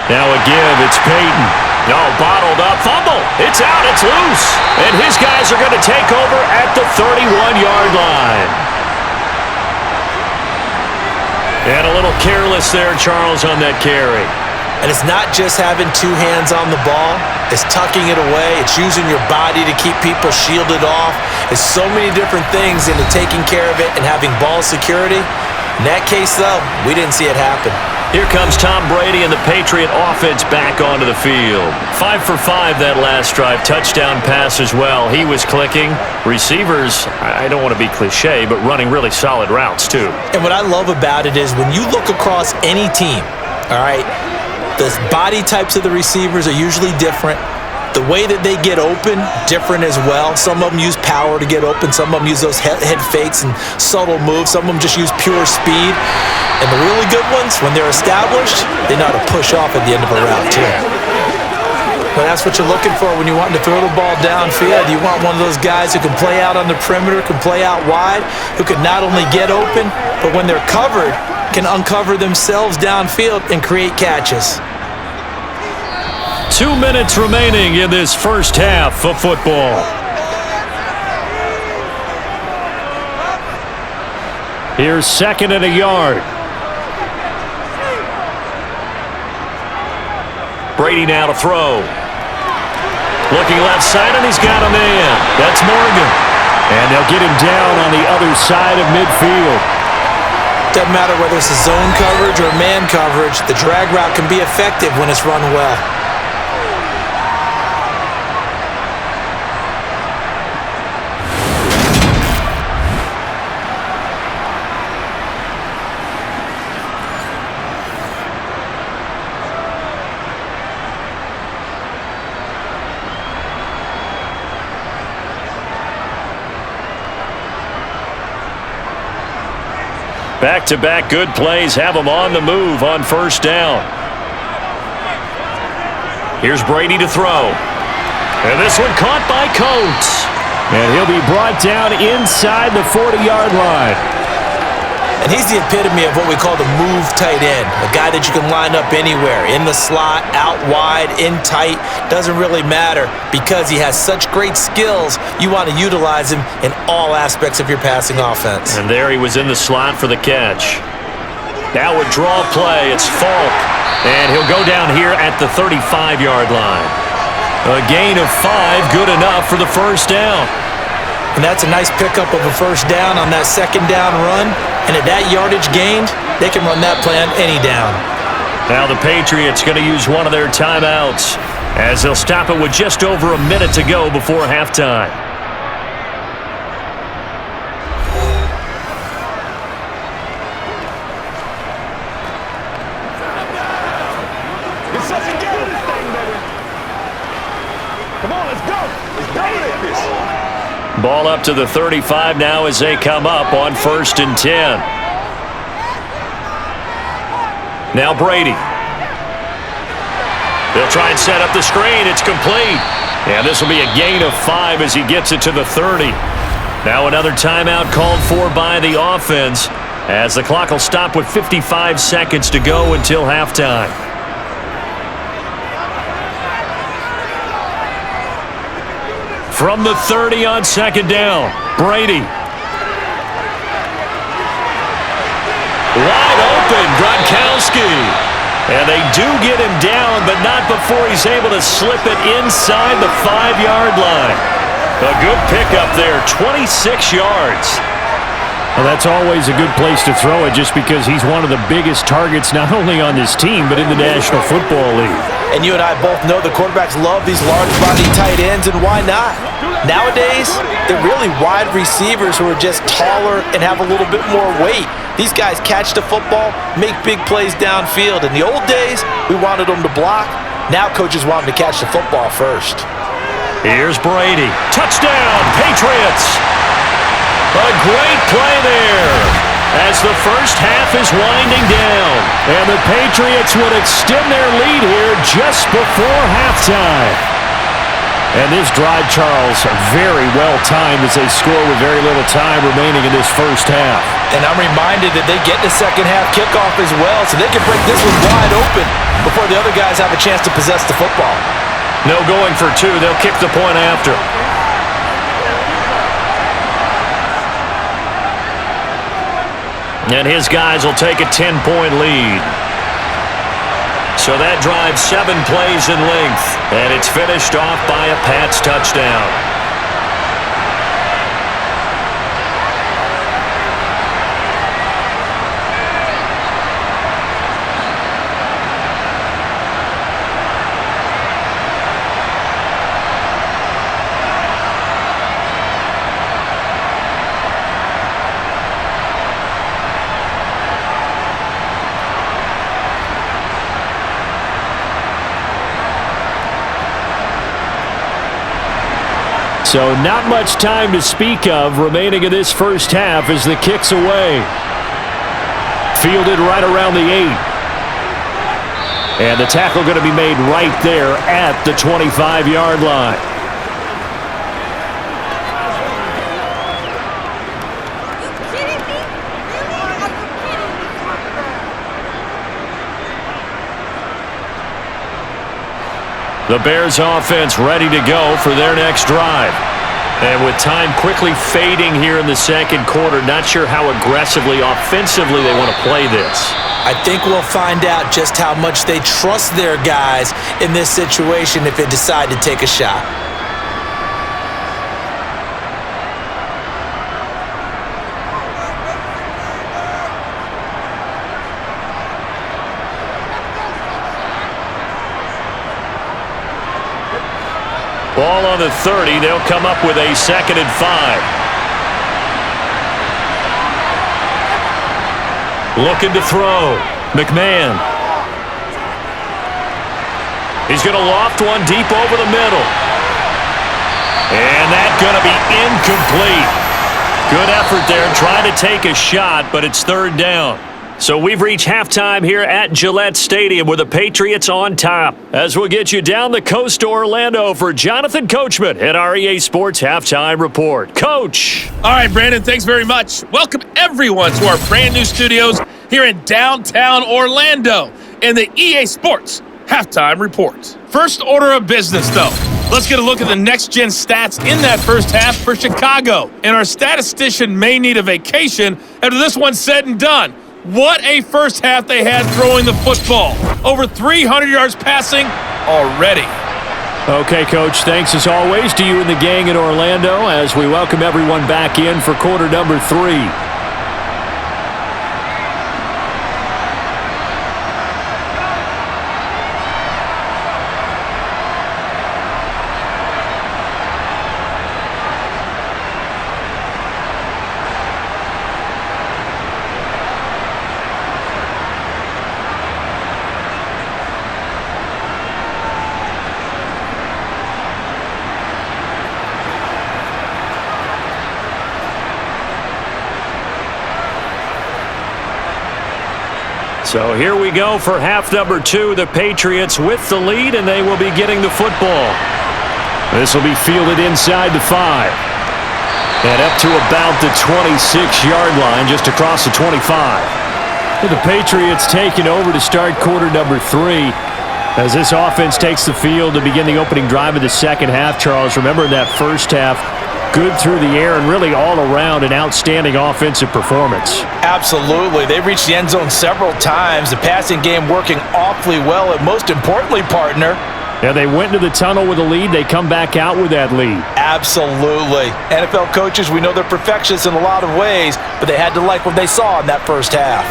Speaker 2: Now a give, it's Peyton. No, bottled up, fumble. It's out, it's loose. And his guys are going to take over at the 31-yard line. And a little careless there, Charles, on that carry.
Speaker 3: And it's not just having two hands on the ball. It's tucking it away. It's using your body to keep people shielded off. It's so many different things into taking care of it and having ball security. In that case, though, we didn't see it happen.
Speaker 2: Here comes Tom Brady and the Patriot offense back onto the field. 5 for 5 that last drive. Touchdown pass as well. He was clicking. Receivers, I don't want to be cliche, but running really solid routes too.
Speaker 3: And what I love about it is when you look across any team, all right, the body types of the receivers are usually different. The way that they get open, different as well. Some of them use power to get open. Some of them use those head fakes and subtle moves. Some of them just use pure speed. And the really good ones, when they're established, they know how to push off at the end of a route too. But that's what you're looking for when you want to throw the ball downfield. You want one of those guys who can play out on the perimeter, can play out wide, who can not only get open, but when they're covered, can uncover themselves downfield and create catches.
Speaker 2: 2 minutes remaining in this first half of football. Here's second and a yard. Brady now to throw. Looking left side, and he's got a man. That's Morgan. And they'll get him down on the other side of midfield.
Speaker 3: Doesn't matter whether it's a zone coverage or man coverage, the drag route can be effective when it's run well.
Speaker 2: Back-to-back good plays have him on the move on first down. Here's Brady to throw. And this one caught by Coates.
Speaker 5: And he'll be brought down inside the 40-yard line.
Speaker 3: And he's the epitome of what we call the move tight end. A guy that you can line up anywhere, in the slot, out wide, in tight, doesn't really matter because he has such great skills. You want to utilize him in all aspects of your passing offense.
Speaker 2: And there he was in the slot for the catch. Now a draw play, it's Falk. And he'll go down here at the 35-yard line. A gain of 5, good enough for the first down.
Speaker 3: And that's a nice pickup of a first down on that second down run. And at that yardage gained, they can run that play on any down.
Speaker 2: Now the Patriots going to use one of their timeouts as they'll stop it with just over a minute to go before halftime.
Speaker 4: It's such a game. Come on, let's go. Let's dominate this.
Speaker 2: Ball up to the 35 now as they come up on 1st and 10. Now Brady. They'll try and set up the screen. It's complete. And this will be a gain of 5 as he gets it to the 30. Now another timeout called for by the offense. as the clock will stop with 55 seconds to go until halftime. From the 30 on second down, Brady. Wide open, Gronkowski. And they do get him down, but not before he's able to slip it inside the 5-yard line. A good pickup there, 26 yards.
Speaker 5: Well, that's always a good place to throw it just because he's one of the biggest targets not only on this team but in the National Football League.
Speaker 3: And you and I both know the quarterbacks love these large-body tight ends, and why not? Nowadays, they're really wide receivers who are just taller and have a little bit more weight. These guys catch the football, make big plays downfield. In the old days, we wanted them to block. Now coaches want them to catch the football first.
Speaker 2: Here's Brady. Touchdown, Patriots! A great play there as the first half is winding down.
Speaker 5: And the Patriots would extend their lead here just before halftime. And this drive, Charles, very well timed as they score with very little time remaining in this first half.
Speaker 3: And I'm reminded that they get the second half kickoff as well, so they can break this one wide open before the other guys have a chance to possess the football.
Speaker 2: No going for two. They'll kick the point after. And his guys will take a 10-point lead. So that drives 7 plays in length, and it's finished off by a Pats touchdown.
Speaker 5: So not much time to speak of remaining in this first half as the kick's away. Fielded right around the 8. And the tackle going to be made right there at the 25-yard line. The Bears offense ready to go for their next drive. And with time quickly fading here in the second quarter, not sure how aggressively, offensively they want to play this.
Speaker 3: I think we'll find out just how much they trust their guys in this situation if they decide to take a shot.
Speaker 2: Ball on the 30. They'll come up with a 2nd and 5. Looking to throw. McMahon. He's going to loft one deep over the middle. And that's going to be incomplete. Good effort there trying to take a shot, but it's 3rd down. So we've reached halftime here at Gillette Stadium with the Patriots on top. As we'll get you down the coast to Orlando for Jonathan Coachman at our EA Sports Halftime Report. Coach.
Speaker 7: All right, Brandon, thanks very much. Welcome everyone to our brand new studios here in downtown Orlando in the EA Sports Halftime Report. First order of business, though. Let's get a look at the next-gen stats in that first half for Chicago. And our statistician may need a vacation after this one's said and done. What a first half they had throwing the football. Over 300 yards passing already.
Speaker 5: Okay, Coach, thanks as always to you and the gang in Orlando as we welcome everyone back in for quarter number 3. So here we go for half number 2. The Patriots with the lead, and they will be getting the football. This will be fielded inside the 5. And up to about the 26-yard line, just across the 25. With the Patriots taking over to start quarter number 3. As this offense takes the field to begin the opening drive of the second half, Charles, remember that first half, good through the air and really all around an outstanding offensive performance.
Speaker 3: Absolutely. They reached the end zone several times. The passing game working awfully well. And most importantly, partner,
Speaker 5: yeah, they went into the tunnel with a lead. They come back out with that lead.
Speaker 3: Absolutely. NFL coaches, we know they're perfectionists in a lot of ways, but they had to like what they saw in that first half.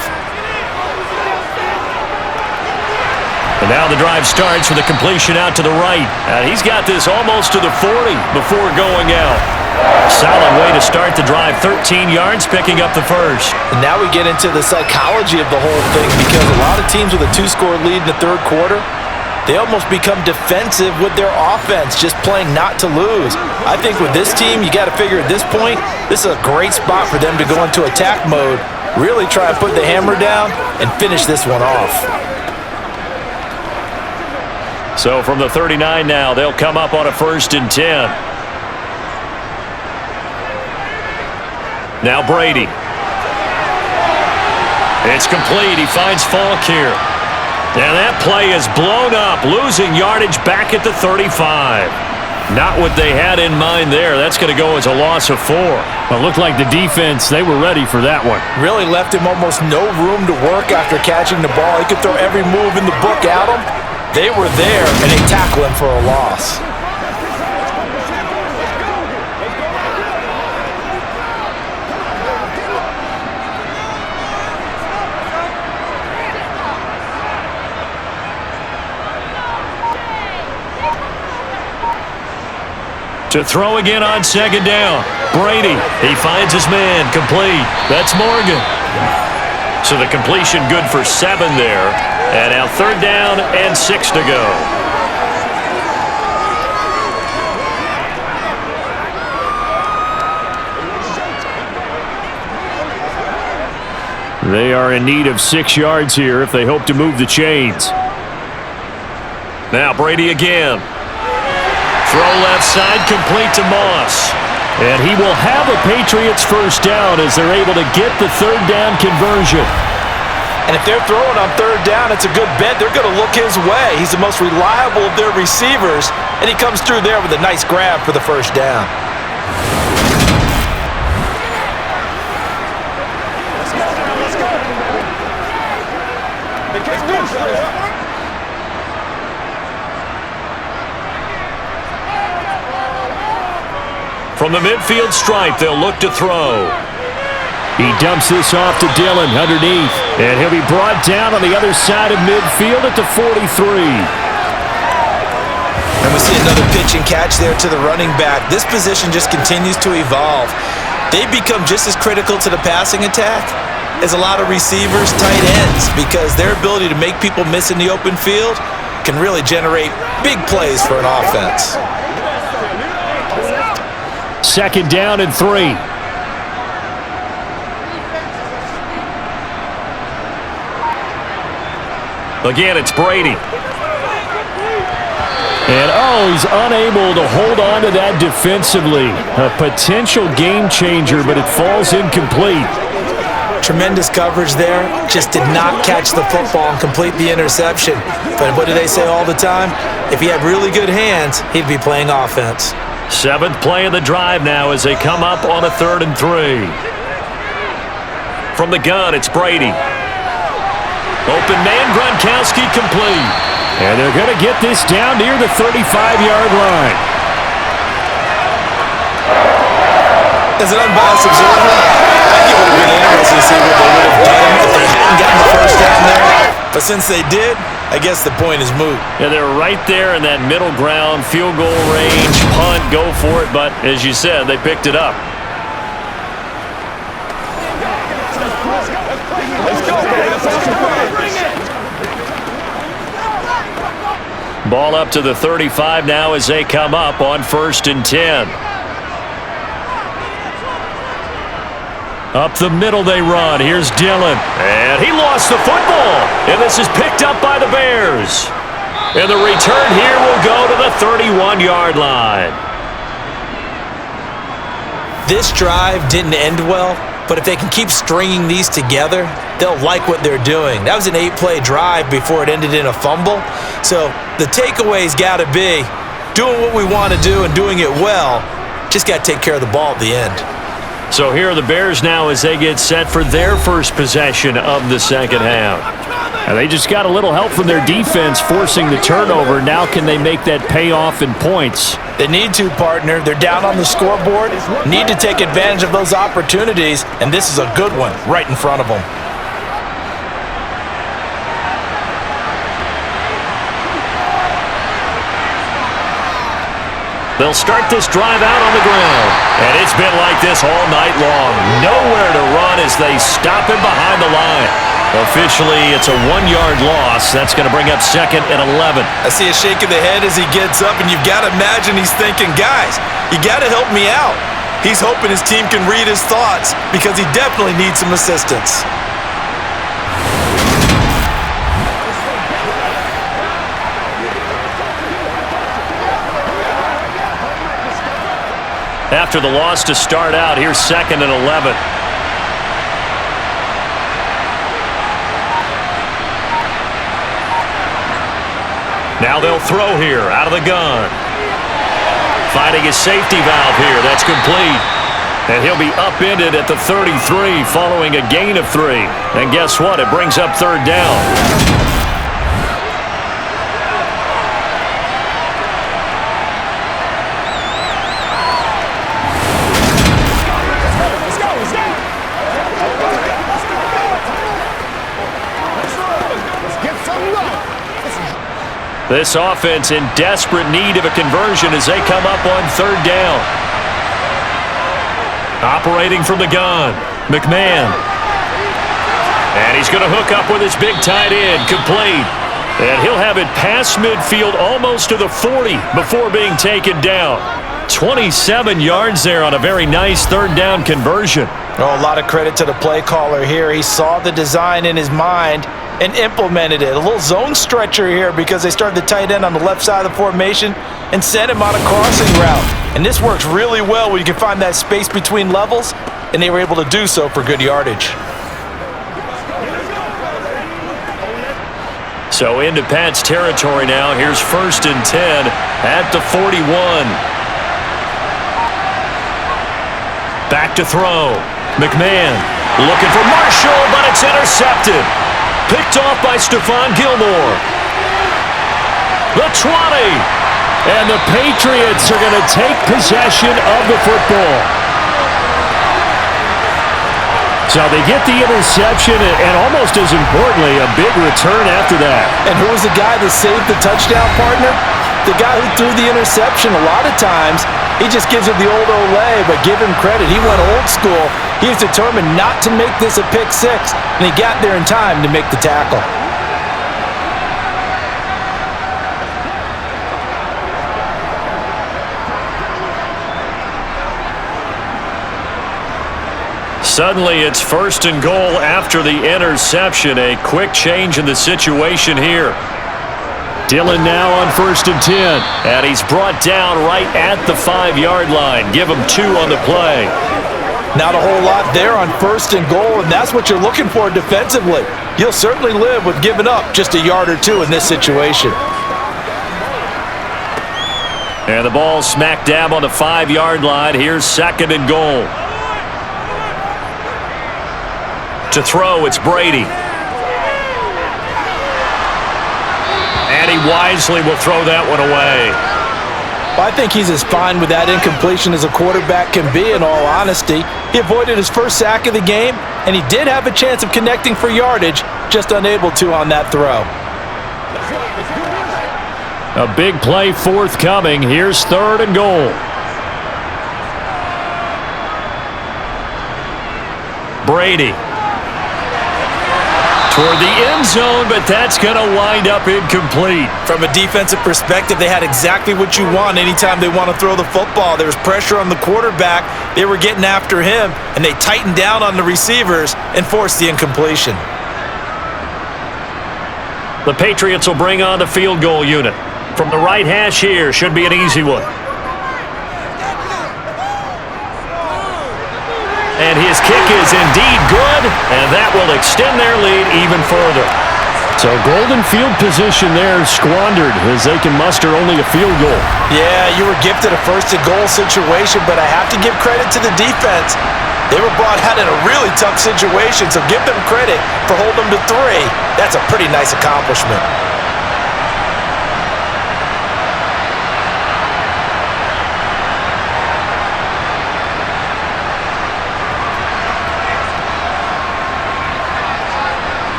Speaker 2: And now the drive starts with a completion out to the right. And he's got this almost to the 40 before going out. Solid way to start the drive. 13 yards, picking up the first.
Speaker 3: And now we get into the psychology of the whole thing, because a lot of teams with a 2-score lead in the third quarter, they almost become defensive with their offense, just playing not to lose. I think with this team, you got to figure at this point, this is a great spot for them to go into attack mode, really try and put the hammer down and finish this one off.
Speaker 2: So from the 39 now, they'll come up on a 1st and 10. Now Brady. It's complete. He finds Falk here. And that play is blown up, losing yardage back at the 35. Not what they had in mind there. That's going to go as a loss of 4.
Speaker 5: Well, it looked like the defense, they were ready for that one.
Speaker 3: Really left him almost no room to work after catching the ball. He could throw every move in the book at him. They were there, and they tackle him for a loss.
Speaker 2: To throw again on 2nd down. Brady, he finds his man, complete. That's Morgan. So the completion good for 7 there. And now 3rd down and 6 to go.
Speaker 5: They are in need of 6 yards here if they hope to move the chains.
Speaker 2: Now Brady again. Throw left side, complete to Moss.
Speaker 5: And he will have a Patriots 1st down as they're able to get the 3rd down conversion.
Speaker 3: And if they're throwing on 3rd down, it's a good bet. They're going to look his way. He's the most reliable of their receivers, and he comes through there with a nice grab for the 1st down.
Speaker 2: From the midfield stripe, they'll look to throw.
Speaker 5: He dumps this off to Dillon underneath, and he'll be brought down on the other side of midfield at the 43.
Speaker 3: And we see another pitch and catch there to the running back. This position just continues to evolve. They become just as critical to the passing attack as a lot of receivers, tight ends, because their ability to make people miss in the open field can really generate big plays for an offense.
Speaker 5: 2nd down and 3.
Speaker 2: Again, it's Brady.
Speaker 5: And, he's unable to hold on to that defensively. A potential game changer, but it falls incomplete.
Speaker 3: Tremendous coverage there. Just did not catch the football and complete the interception. But what do they say all the time? If he had really good hands, he'd be playing offense.
Speaker 2: 7th play of the drive now as they come up on a 3rd and 3. From the gun, it's Brady. Open man, Gronkowski complete.
Speaker 5: And they're going to get this down near the 35-yard line.
Speaker 3: As an unbiased observer, I think it would have been interesting to see what they would have done if they hadn't gotten the 1st down there. But since they did, I guess the point is moot.
Speaker 2: Yeah, they're right there in that middle ground, field goal range, punt, go for it. But as you said, they picked it up. Ball up to the 35 now as they come up on 1st and 10. Up the middle they run. Here's Dillon. And he lost the football. And this is picked up by the Bears. And the return here will go to the 31-yard line.
Speaker 3: This drive didn't end well, but if they can keep stringing these together, they'll like what they're doing. That was an 8-play drive before it ended in a fumble. So the takeaway's got to be doing what we want to do and doing it well. Just got to take care of the ball at the end.
Speaker 2: So here are the Bears now as they get set for their first possession of the second half. And they just got a little help from their defense forcing the turnover. Now can they make that pay off in points?
Speaker 3: They need to, partner. They're down on the scoreboard, need to take advantage of those opportunities, and this is a good one right in front of them.
Speaker 2: They'll start this drive out on the ground. And it's been like this all night long. Nowhere to run as they stop him behind the line. Officially, it's a 1-yard loss. That's going to bring up 2nd and 11.
Speaker 6: I see a shake of the head as he gets up, and you've got to imagine he's thinking, guys, you got to help me out. He's hoping his team can read his thoughts because he definitely needs some assistance.
Speaker 2: After the loss to start out, here's 2nd and 11. Now they'll throw here out of the gun. Finding his safety valve here. That's complete. And he'll be upended at the 33 following a gain of 3. And guess what? It brings up 3rd down. This offense in desperate need of a conversion as they come up on 3rd down. Operating from the gun, McMahon. And he's going to hook up with his big tight end, complete. And he'll have it past midfield almost to the 40 before being taken down. 27 yards there on a very nice 3rd down conversion.
Speaker 3: Oh, a lot of credit to the play caller here. He saw the design in his mind and implemented it. A little zone stretcher here because they started the tight end on the left side of the formation and sent him on a crossing route. And this works really well when you can find that space between levels, and they were able to do so for good yardage.
Speaker 2: So into Pat's territory now. Here's 1st and 10 at the 41. Back to throw. McMahon looking for Marshall, but it's intercepted. Picked off by Stephon Gilmore. The 20. And the Patriots are going to take possession of the football. So they get the interception and almost as importantly, a big return after that.
Speaker 3: And who was the guy that saved the touchdown, partner? The guy who threw the interception. A lot of times, he just gives it the old Olay, but give him credit. He went old school. He was determined not to make this a pick 6, and he got there in time to make the tackle.
Speaker 2: Suddenly, it's 1st and goal after the interception. A quick change in the situation here. Dillon now on 1st and 10. And he's brought down right at the 5-yard line. Give him 2 on the play.
Speaker 3: Not a whole lot there on 1st and goal, and that's what you're looking for defensively. You'll certainly live with giving up just a yard or 2 in this situation.
Speaker 2: And the ball smack dab on the 5-yard line. Here's 2nd and goal. To throw, it's Brady. And he wisely will throw that one away.
Speaker 3: Well, I think he's as fine with that incompletion as a quarterback can be, in all honesty. He avoided his first sack of the game, and he did have a chance of connecting for yardage, just unable to on that throw.
Speaker 2: A big play forthcoming. Here's 3rd and goal. Brady. Toward the end zone, but that's going to wind up incomplete.
Speaker 6: From a defensive perspective, they had exactly what you want anytime they want to throw the football. There was pressure on the quarterback. They were getting after him, and they tightened down on the receivers and forced the incompletion.
Speaker 2: The Patriots will bring on the field goal unit. From the right hash here, should be an easy one. his kick is indeed good, and that will extend their lead even further.
Speaker 5: So golden field position there squandered as they can muster only a field goal.
Speaker 3: Yeah, you were gifted a first-and-goal situation, but I have to give credit to the defense. They were brought out in a really tough situation, so give them credit for holding them to 3. That's a pretty nice accomplishment.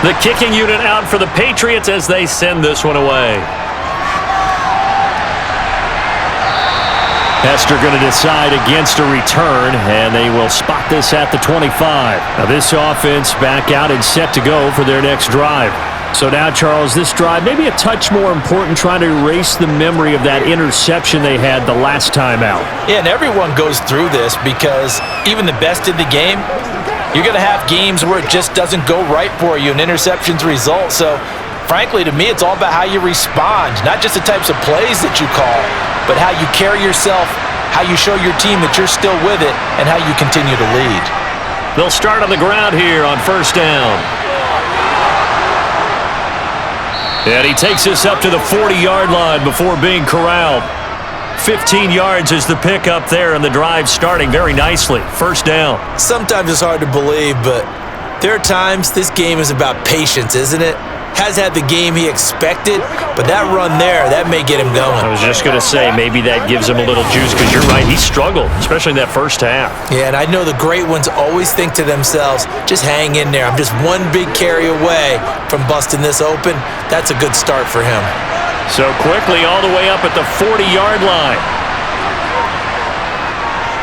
Speaker 2: The kicking unit out for the Patriots as they send this one away.
Speaker 5: Hester going to decide against a return, and they will spot this at the 25. Now this offense back out and set to go for their next drive. So now, Charles, this drive maybe a touch more important, trying to erase the memory of that interception they had the last time out.
Speaker 3: Yeah, and everyone goes through this because even the best in the game, you're going to have games where it just doesn't go right for you and interceptions result. So, frankly, to me, it's all about how you respond, not just the types of plays that you call, but how you carry yourself, how you show your team that you're still with it, and how you continue to lead.
Speaker 2: They'll start on the ground here on first down. And he takes this up to the 40-yard line before being corralled. 15 yards is the pickup there, and the drive starting very nicely. First down.
Speaker 3: Sometimes it's hard to believe, but there are times this game is about patience, isn't it? Has had the game he expected, but that run there, that may get him going.
Speaker 2: I was just going to say, maybe that gives him a little juice, because you're right, he struggled, especially in that first half.
Speaker 3: Yeah, and I know the great ones always think to themselves, just hang in there. I'm just one big carry away from busting this open. That's a good start for him.
Speaker 2: So quickly all the way up at the 40-yard line.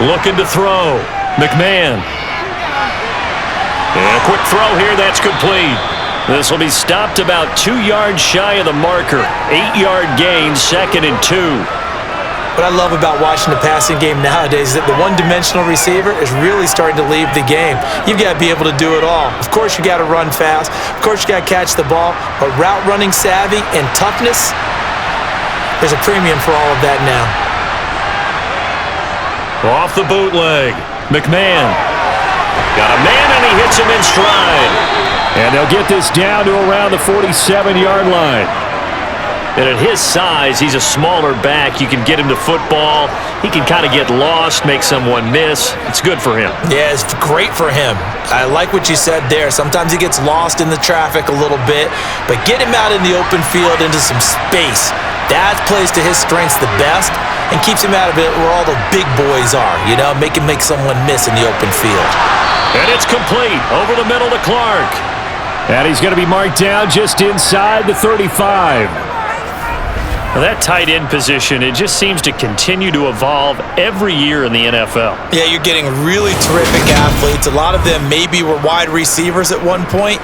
Speaker 2: Looking to throw. McMahon. And a quick throw here, that's complete. This will be stopped about 2 yards shy of the marker. 8-yard gain, 2nd and 2.
Speaker 3: What I love about watching the passing game nowadays is that the one-dimensional receiver is really starting to leave the game. You've got to be able to do it all. Of course, you got to run fast. Of course, you got to catch the ball. But route running savvy and toughness, there's a premium for all of that now.
Speaker 2: Off the bootleg. McMahon. Got a man, and he hits him in stride.
Speaker 5: And they'll get this down to around the 47-yard line.
Speaker 2: And at his size, he's a smaller back. You can get him to football. He can kind of get lost, make someone miss. It's good for him.
Speaker 3: Yeah, it's great for him. I like what you said there. Sometimes he gets lost in the traffic a little bit, but get him out in the open field into some space. That plays to his strengths the best and keeps him out of it where all the big boys are, you know, make him make someone miss in the open field.
Speaker 2: And it's complete over the middle to Clark.
Speaker 5: And he's going to be marked down just inside the 35.
Speaker 2: Well, that tight end position, it just seems to continue to evolve every year in the NFL.
Speaker 3: Yeah, you're getting really terrific athletes. A lot of them maybe were wide receivers at one point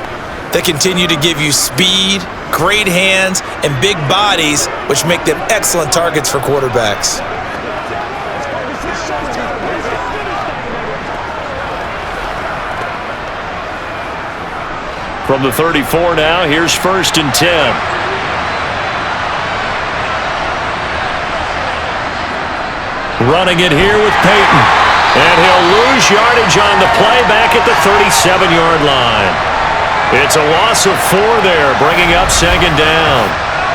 Speaker 3: that continue to give you speed, great hands, and big bodies, which make them excellent targets for quarterbacks.
Speaker 2: From the 34 now, here's 1st and 10. Running it here with Peyton. And he'll lose yardage on the play back at the 37-yard line. It's a loss of 4 there, bringing up 2nd down.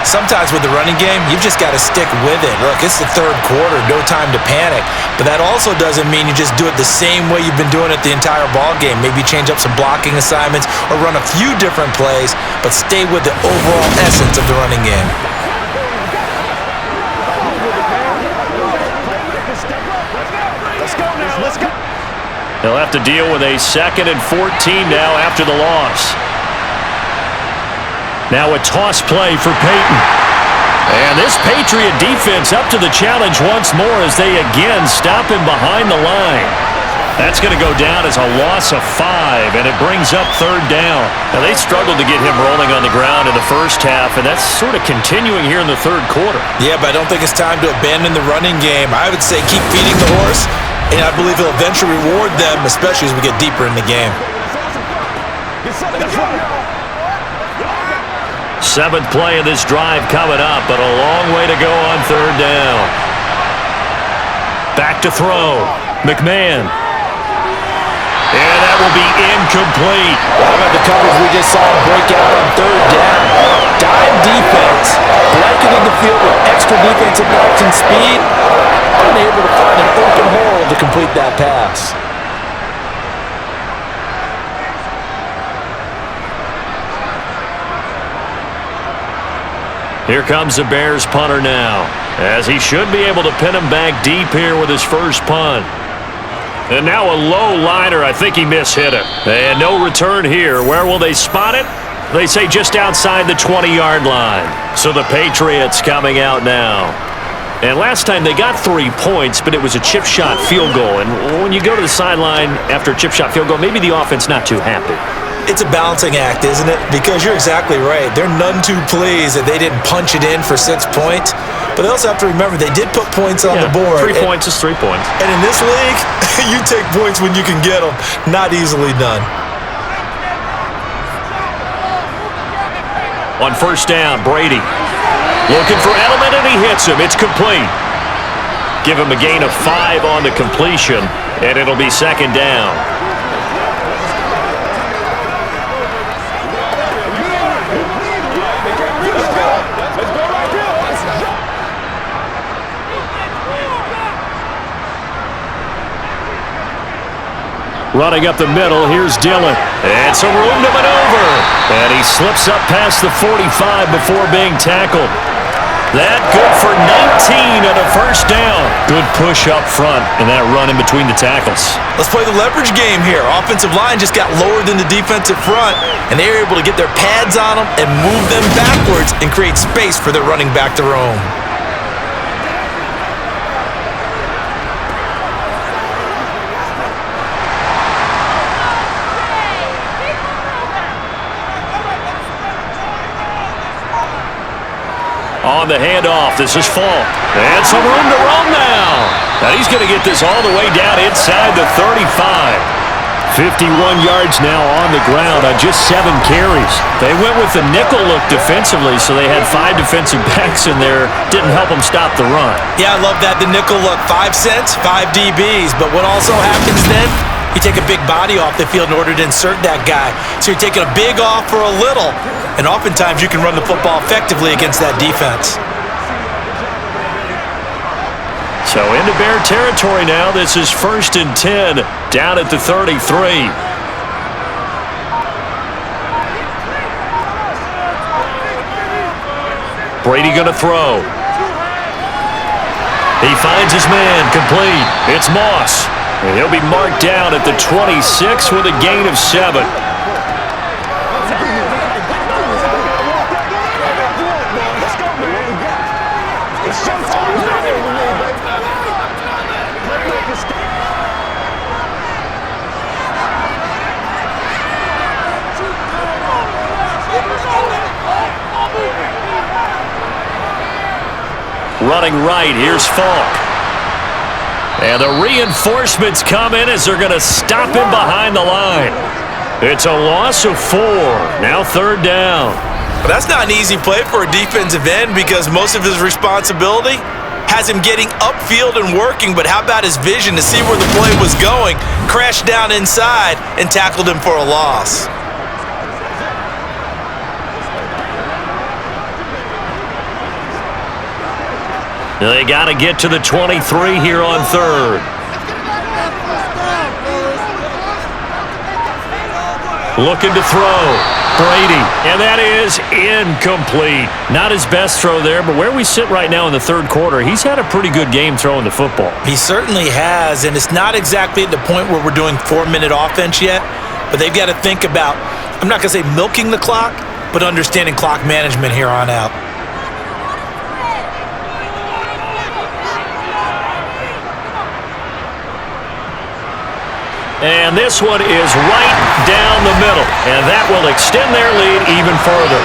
Speaker 3: Sometimes with the running game, you've just got to stick with it. Look, it's the 3rd quarter, no time to panic. But that also doesn't mean you just do it the same way you've been doing it the entire ball game. Maybe change up some blocking assignments or run a few different plays, but stay with the overall essence of the running game.
Speaker 2: They'll have to deal with a 2nd and 14 now after the loss. Now a toss play for Peyton. And this Patriot defense up to the challenge once more as they again stop him behind the line. That's going to go down as a loss of 5, and it brings up 3rd down. Now, they struggled to get him rolling on the ground in the first half, and that's sort of continuing here in the 3rd quarter.
Speaker 3: Yeah, but I don't think it's time to abandon the running game. I would say keep feeding the horse, and I believe he'll eventually reward them, especially as we get deeper in the game.
Speaker 2: Seventh play of this drive coming up, but a long way to go on third down. Back to throw. McMahon. And that will be incomplete.
Speaker 3: How about the coverage we just saw break out on third down? Dime defense, blanketing the field with extra defensive backs and speed, unable to find an open hole to complete that pass.
Speaker 2: Here comes the Bears punter now, as he should be able to pin him back deep here with his first punt. And now a low liner. I think he mishit it. And no return here. Where will they spot it? They say just outside the 20-yard line. So the Patriots coming out now. And last time they got 3 points, but it was a chip shot field goal. And when you go to the sideline after a chip shot field goal, maybe the offense not too happy.
Speaker 3: It's a balancing act, isn't it? Because you're exactly right. They're none too pleased that they didn't punch it in for 6 points. But they also have to remember they did put points on the board.
Speaker 2: 3 points is 3 points.
Speaker 3: And in this league, you take points when you can get them. Not easily done.
Speaker 2: On first down, Brady. Looking for Edelman, and he hits him. It's complete. Give him a gain of 5 on the completion, and it'll be second down. Running up the middle, here's Dillon. And some room to maneuver. And he slips up past the 45 before being tackled. That good for 19 and a first down. Good push up front and that run in between the tackles.
Speaker 3: Let's play the leverage game here. Offensive line just got lower than the defensive front, and they were able to get their pads on them and move them backwards and create space for their running back to roam.
Speaker 2: On the handoff, this is Falk. And some room to roam now. And he's going to get this all the way down inside the 35. 51 yards now on the ground on just 7 carries. They went with the nickel look defensively, so they had 5 defensive backs in there. Didn't help them stop the run.
Speaker 3: Yeah, I love that, the nickel look. 5 cents, 5 DBs. But what also happens then? You take a big body off the field in order to insert that guy. So you're taking a big off for a little. And oftentimes you can run the football effectively against that defense.
Speaker 2: So into Bear territory now. This is 1st and 10 down at the 33. Brady going to throw. He finds his man, complete. It's Moss. And he'll be marked down at the 26 with a gain of 7. Running right, here's Falk. And the reinforcements come in as they're going to stop him behind the line. It's a loss of 4. Now third down.
Speaker 3: But that's not an easy play for a defensive end because most of his responsibility has him getting upfield and working. But how about his vision to see where the play was going? Crashed down inside and tackled him for a loss.
Speaker 2: They got to get to the 23 here on third. Looking to throw. Brady. And that is incomplete. Not his best throw there, but where we sit right now in the third quarter, he's had a pretty good game throwing the football.
Speaker 3: He certainly has, and it's not exactly at the point where we're doing 4-minute offense yet, but they've got to think about, I'm not going to say milking the clock, but understanding clock management here on out.
Speaker 2: And this one is right down the middle. And that will extend their lead even further.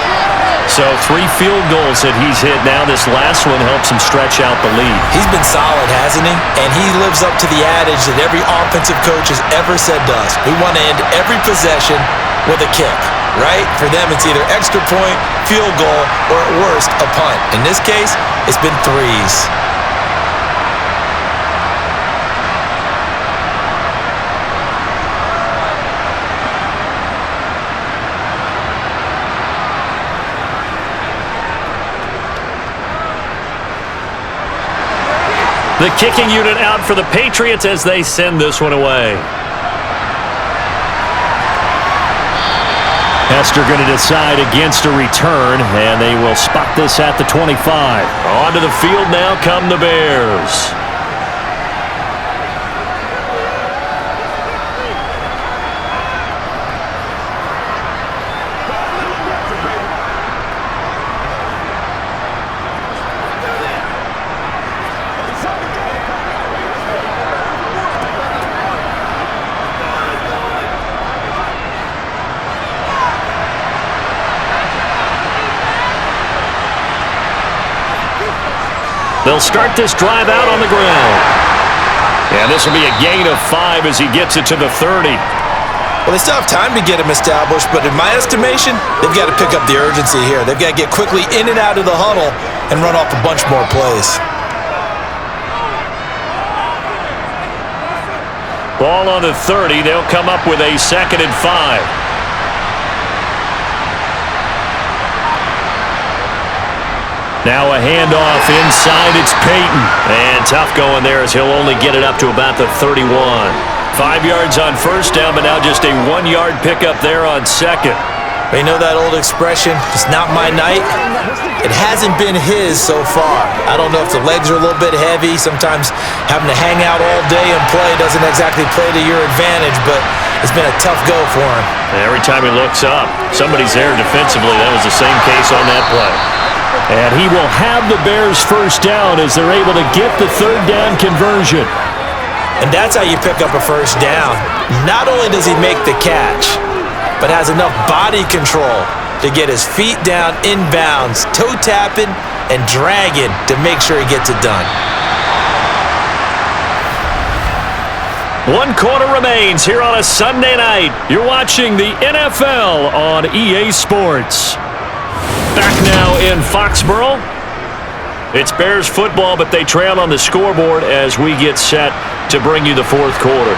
Speaker 2: So 3 field goals that he's hit now. This last one helps him stretch out the lead.
Speaker 3: He's been solid, hasn't he? And he lives up to the adage that every offensive coach has ever said to us. We want to end every possession with a kick. right? For them, it's either extra point, field goal, or at worst, a punt. In this case, it's been threes.
Speaker 2: The kicking unit out for the Patriots as they send this one away. Hester going to decide against a return, and they will spot this at the 25. Onto the field now come the Bears. They'll start this drive out on the ground. And this will be a gain of 5 as he gets it to the 30.
Speaker 3: Well, they still have time to get him established, but in my estimation, they've got to pick up the urgency here. They've got to get quickly in and out of the huddle and run off a bunch more plays.
Speaker 2: Ball on the 30. They'll come up with a 2nd and 5. Now a handoff inside. It's Peyton. And tough going there as he'll only get it up to about the 31. 5 yards on first down, but now just a 1-yard pickup there on second.
Speaker 3: You know that old expression, it's not my night? It hasn't been his so far. I don't know if the legs are a little bit heavy. Sometimes having to hang out all day and play doesn't exactly play to your advantage, but it's been a tough go for him.
Speaker 2: And every time he looks up, somebody's there defensively. That was the same case on that play. And he will have the Bears first down as they're able to get the 3rd down conversion.
Speaker 3: And that's how you pick up a first down. Not only does he make the catch, but has enough body control to get his feet down inbounds, toe tapping and dragging to make sure he gets it done.
Speaker 2: 1 quarter remains here on a Sunday night. You're watching the NFL on EA Sports. Back now in Foxborough. It's Bears football, but they trail on the scoreboard as we get set to bring you the 4th quarter.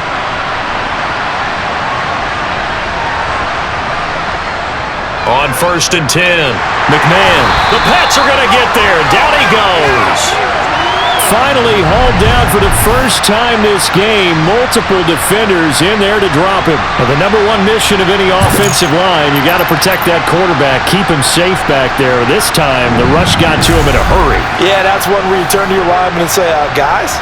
Speaker 2: On 1st and 10, McMahon. The Pats are going to get there. Down he goes.
Speaker 5: Finally hauled down for the first time this game. Multiple defenders in there to drop him. Well, the number 1 mission of any offensive line, you got to protect that quarterback, keep him safe back there. This time, the rush got to him in a hurry.
Speaker 3: Yeah, that's one where you turn to your lineman and say, guys,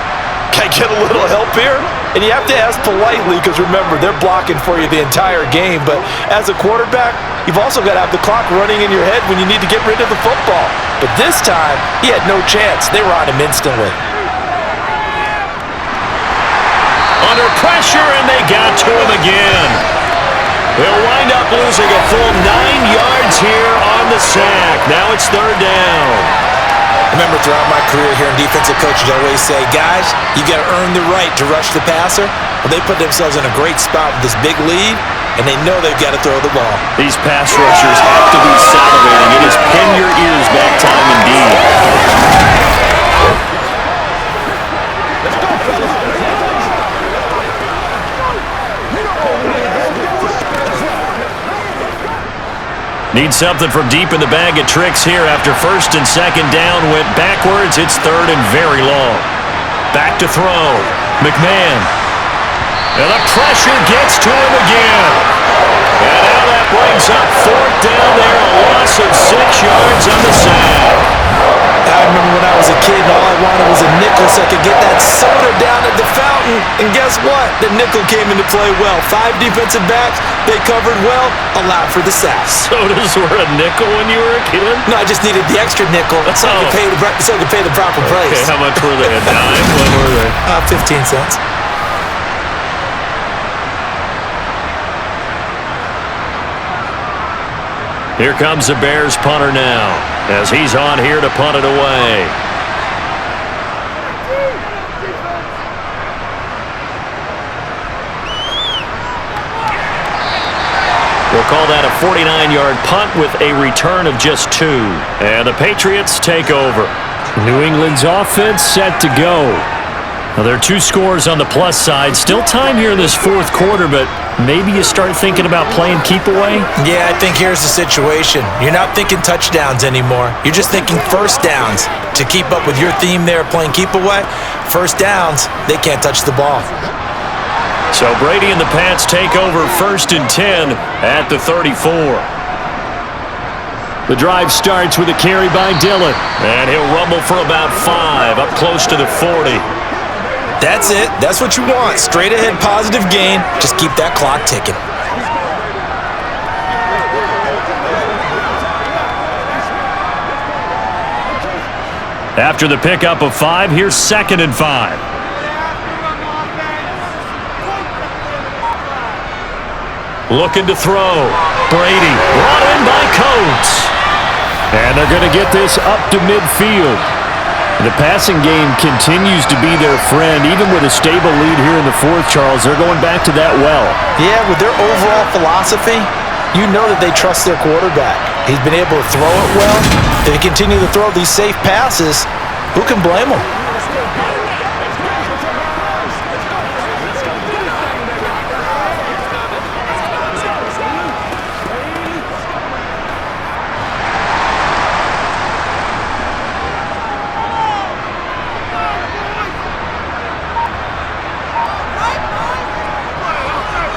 Speaker 3: can I get a little help here? And you have to ask politely because, remember, they're blocking for you the entire game. But as a quarterback, you've also got to have the clock running in your head when you need to get rid of the football. But this time, he had no chance. They were on him instantly.
Speaker 2: Under pressure, and they got to him again. They'll wind up losing a full 9 yards here on the sack. Now it's 3rd down.
Speaker 3: Remember, throughout my career here in defensive coaches, I always say, guys, you got to earn the right to rush the passer. Well, they put themselves in a great spot with this big lead, and they know they've got to throw the ball.
Speaker 2: These pass rushers have to be salivating. It is pin your ears back time indeed. Need something from deep in the bag of tricks here after 1st and 2nd down. Went backwards. It's 3rd and very long. Back to throw. McMahon. And the pressure gets to him again. And now that brings up 4th down there. A loss of 6 yards on the sack.
Speaker 3: I remember when I was a kid and all I wanted was a nickel so I could get that soda down at the fountain. And guess what? The nickel came into play well. 5 defensive backs, they covered well, allowed for the sack.
Speaker 2: Sodas were a nickel when you were a kid?
Speaker 3: No, I just needed the extra nickel so I could pay the proper price.
Speaker 2: Okay, how much were they? A dime? What were they?
Speaker 3: 15 cents.
Speaker 2: Here comes the Bears punter now as he's on here to punt it away. We'll call that a 49-yard punt with a return of just 2. And the Patriots take over.
Speaker 5: New England's offense set to go. Now, there are 2 scores on the plus side. Still time here in this fourth quarter, but maybe you start thinking about playing keep away?
Speaker 3: Yeah, I think here's the situation. You're not thinking touchdowns anymore. You're just thinking first downs. To keep up with your theme there, playing keep away, first downs, they can't touch the ball.
Speaker 2: So Brady and the Pats take over 1st and 10 at the 34.
Speaker 5: The drive starts with a carry by Dillon.
Speaker 2: And he'll rumble for about 5, up close to the 40.
Speaker 3: That's it. That's what you want. Straight ahead positive gain. Just keep that clock ticking.
Speaker 2: After the pickup of 5, here's 2nd and 5. Looking to throw. Brady brought in by Coates.
Speaker 5: And they're going to get this up to midfield. The passing game continues to be their friend. Even with a stable lead here in the fourth, Charles, they're going back to that well.
Speaker 3: Yeah, with their overall philosophy, you know that they trust their quarterback. He's been able to throw it well. They continue to throw these safe passes. Who can blame them?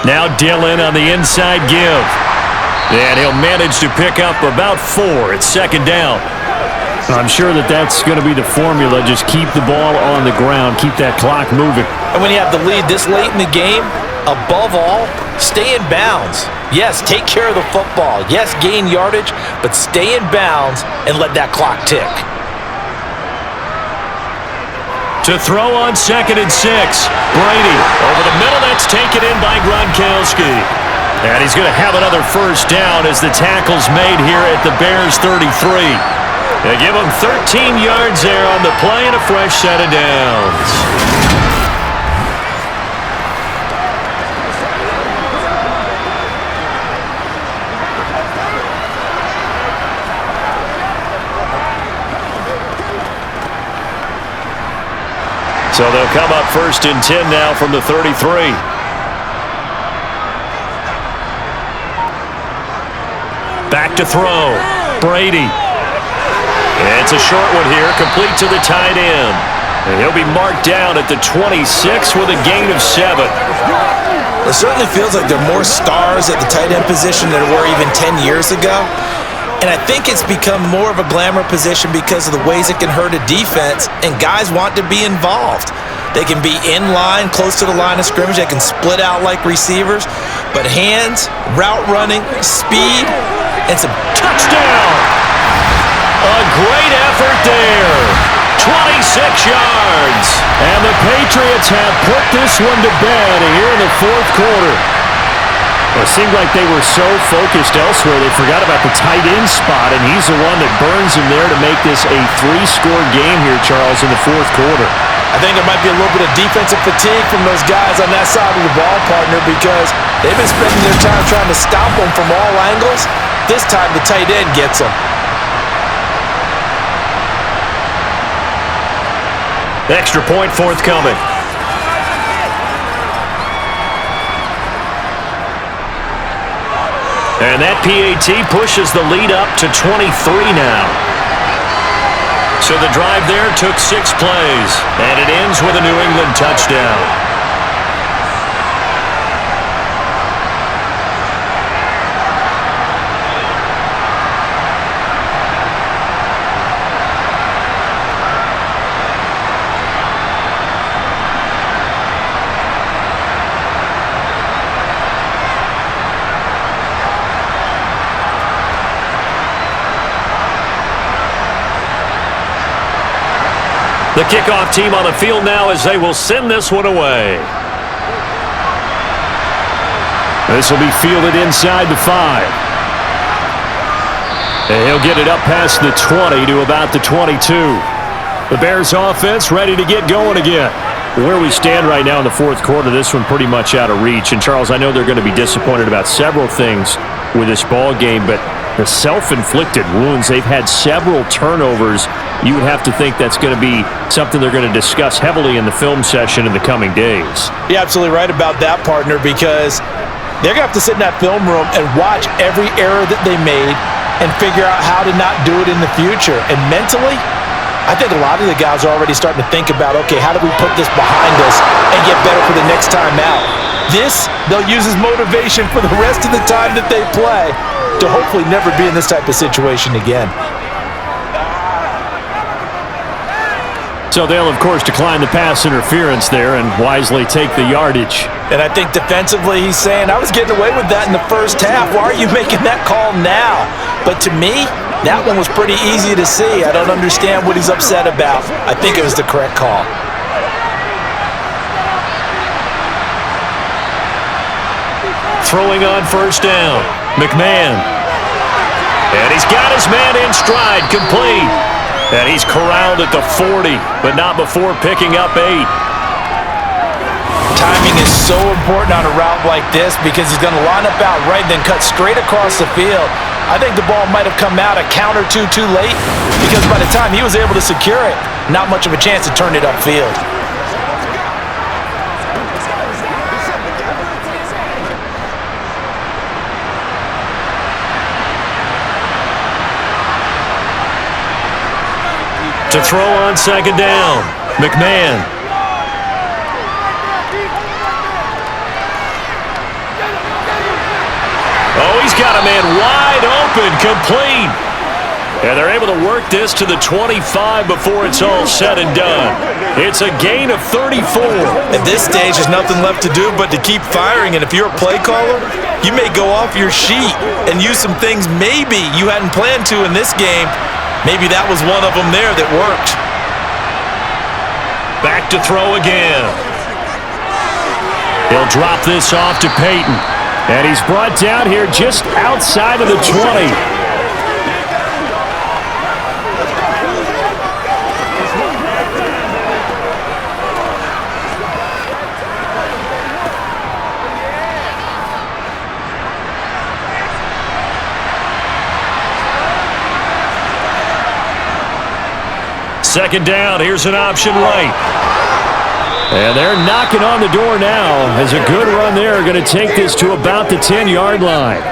Speaker 2: Now Dillon on the inside give. And he'll manage to pick up about 4 at 2nd down.
Speaker 5: I'm sure that's going to be the formula. Just keep the ball on the ground. Keep that clock moving.
Speaker 3: And when you have the lead this late in the game, above all, stay in bounds. Yes, take care of the football. Yes, gain yardage, but stay in bounds and let that clock tick.
Speaker 2: To throw on 2nd and 6. Brady over the middle. That's taken in by Gronkowski. And he's going to have another first down as the tackle's made here at the Bears' 33. They give him 13 yards there on the play and a fresh set of downs. So they'll come up 1st and 10 now from the 33. Back to throw. Brady. It's a short one here, complete to the tight end. And he'll be marked down at the 26 with a gain of 7.
Speaker 3: It certainly feels like there are more stars at the tight end position than there were even 10 years ago. And I think it's become more of a glamour position because of the ways it can hurt a defense, and guys want to be involved. They can be in line, close to the line of scrimmage. They can split out like receivers. But hands, route running, speed, and some
Speaker 2: touchdown. A great effort there. 26 yards.
Speaker 5: And the Patriots have put this one to bed here in the fourth quarter. It seemed like they were so focused elsewhere, they forgot about the tight end spot, and he's the one that burns him there to make this a 3-score game here, Charles, in the fourth quarter.
Speaker 3: I think there might be a little bit of defensive fatigue from those guys on that side of the ball, partner, because they've been spending their time trying to stop them from all angles. This time the tight end gets them.
Speaker 2: Extra point forthcoming. And that PAT pushes the lead up to 23 now. So the drive there took 6 plays, and it ends with a New England touchdown. The kickoff team on the field now as they will send this one away.
Speaker 5: This will be fielded inside the 5. And he'll get it up past the 20 to about the 22. The Bears offense ready to get going again. Where we stand right now in the fourth quarter, this one pretty much out of reach. And Charles, I know they're going to be disappointed about several things. with this ball game, but the self-inflicted wounds, they've had several turnovers. You would have to think that's going to be something they're going to discuss heavily in the film session in the coming days.
Speaker 3: You're absolutely right about that, partner, because they're going to have to sit in that film room and watch every error that they made and figure out how to not do it in the future. And mentally, I think a lot of the guys are already starting to think about, okay, how do we put this behind us and get better for the next time out? This, they'll use as motivation for the rest of the time that they play to hopefully never be in this type of situation again.
Speaker 5: So they'll, of course, decline the pass interference there and wisely take the yardage.
Speaker 3: And I think defensively he's saying, I was getting away with that in the first half. Why are you making that call now? But to me, that one was pretty easy to see. I don't understand what he's upset about. I think it was the correct call.
Speaker 2: Throwing on first down, McMahon. And he's got his man in stride, complete. And he's corralled at the 40, but not before picking up 8.
Speaker 3: Timing is so important on a route like this because he's going to line up out right, then cut straight across the field. I think the ball might have come out a count or two too late because by the time he was able to secure it, not much of a chance to turn it upfield.
Speaker 2: To throw on second down, McMahon. Oh, he's got a man wide open, complete. And they're able to work this to the 25 before it's all said and done. It's a gain of 34.
Speaker 6: At this stage, there's nothing left to do but to keep firing. And if you're a play caller, you may go off your sheet and use some things maybe you hadn't planned to in this game. Maybe that was one of them there that worked.
Speaker 2: Back to throw again. He'll drop this off to Peyton.
Speaker 5: And he's brought down here just outside of the 20.
Speaker 2: Second down, here's an option right.
Speaker 5: And they're knocking on the door now as a good run there going to take this to about the 10-yard line.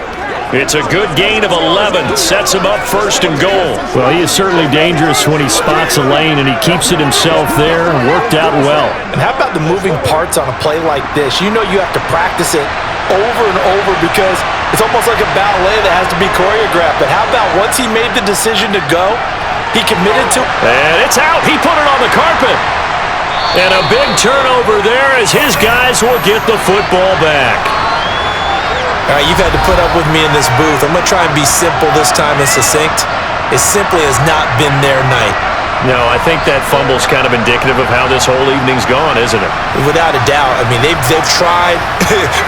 Speaker 2: It's a good gain of 11, sets him up first and goal.
Speaker 5: Well, he is certainly dangerous when he spots a lane and he keeps it himself there and worked out well.
Speaker 3: And how about the moving parts on a play like this? You know you have to practice it over and over because it's almost like a ballet that has to be choreographed. But how about once he made the decision to go, he committed to...
Speaker 2: And it's out. He put it on the carpet. And a big turnover there as his guys will get the football back.
Speaker 3: All right, you've had to put up with me in this booth. I'm going to try and be simple this time and succinct. It simply has not been their night.
Speaker 2: No, I think that fumble's kind of indicative of how this whole evening's gone, isn't it?
Speaker 3: Without a doubt. I mean, they've tried,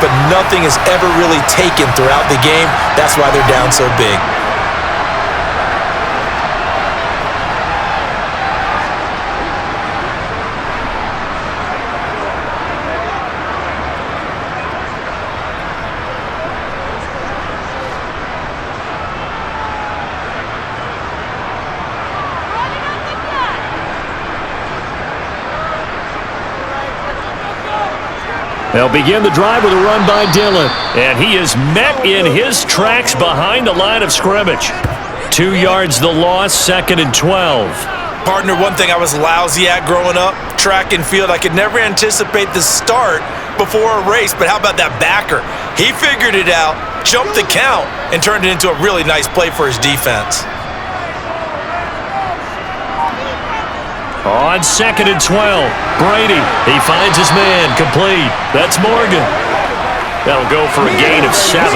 Speaker 3: but nothing has ever really taken throughout the game. That's why they're down so big.
Speaker 5: They'll begin the drive with a run by Dillon.
Speaker 2: And he is met in his tracks behind the line of scrimmage. 2 yards the loss, 2nd and 12.
Speaker 6: Partner, one thing I was lousy at growing up, track and field, I could never anticipate the start before a race, but how about that backer? He figured it out, jumped the count, and turned it into a really nice play for his defense.
Speaker 2: On 2nd and 12, Brady, he finds his man, complete. That's Morgan. That'll go for a gain of 7,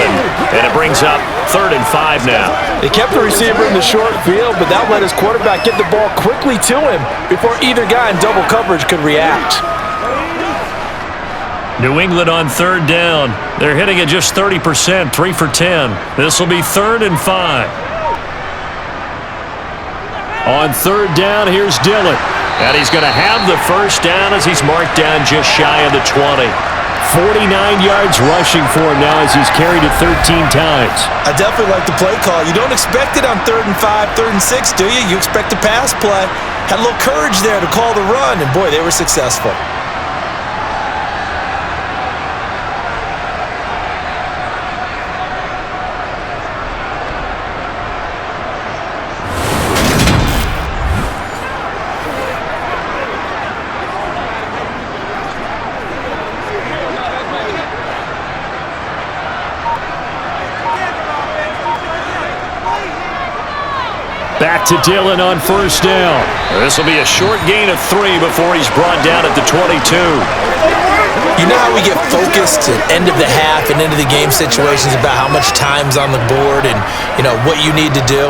Speaker 2: and it brings up 3rd and 5 now.
Speaker 3: They kept the receiver in the short field, but that let his quarterback get the ball quickly to him before either guy in double coverage could react.
Speaker 2: New England on 3rd down. They're hitting at just 30%, 3 for 10. This will be 3rd and 5.
Speaker 5: On 3rd down, here's Dillon.
Speaker 2: And he's going to have the first down as he's marked down just shy of the 20.
Speaker 5: 49 yards rushing for him now as he's carried it 13 times.
Speaker 3: I definitely like the play call. You don't expect it on 3rd and 5, 3rd and 6, do you? You expect a pass play. Had a little courage there to call the run, and boy, they were successful.
Speaker 5: Back to Dillon on 1st down.
Speaker 2: This will be a short gain of 3 before he's brought down at the 22.
Speaker 3: You know how we get focused at end of the half and into the game situations about how much time's on the board and, you know, what you need to do?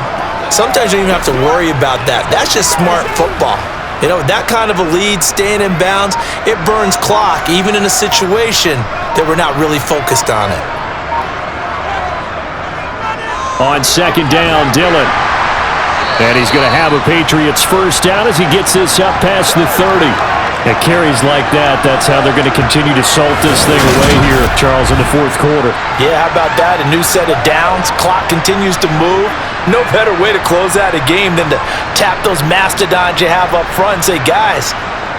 Speaker 3: Sometimes you don't even have to worry about that. That's just smart football. You know, that kind of a lead, staying in bounds, it burns clock, even in a situation that we're not really focused on it.
Speaker 5: On 2nd down, Dillon. And he's going to have a Patriots 1st down as he gets this up past the 30. It carries like that. That's how they're going to continue to salt this thing away here, Charles, in the 4th quarter.
Speaker 3: Yeah, how about that? A new set of downs. Clock continues to move. No better way to close out a game than to tap those mastodons you have up front and say, guys,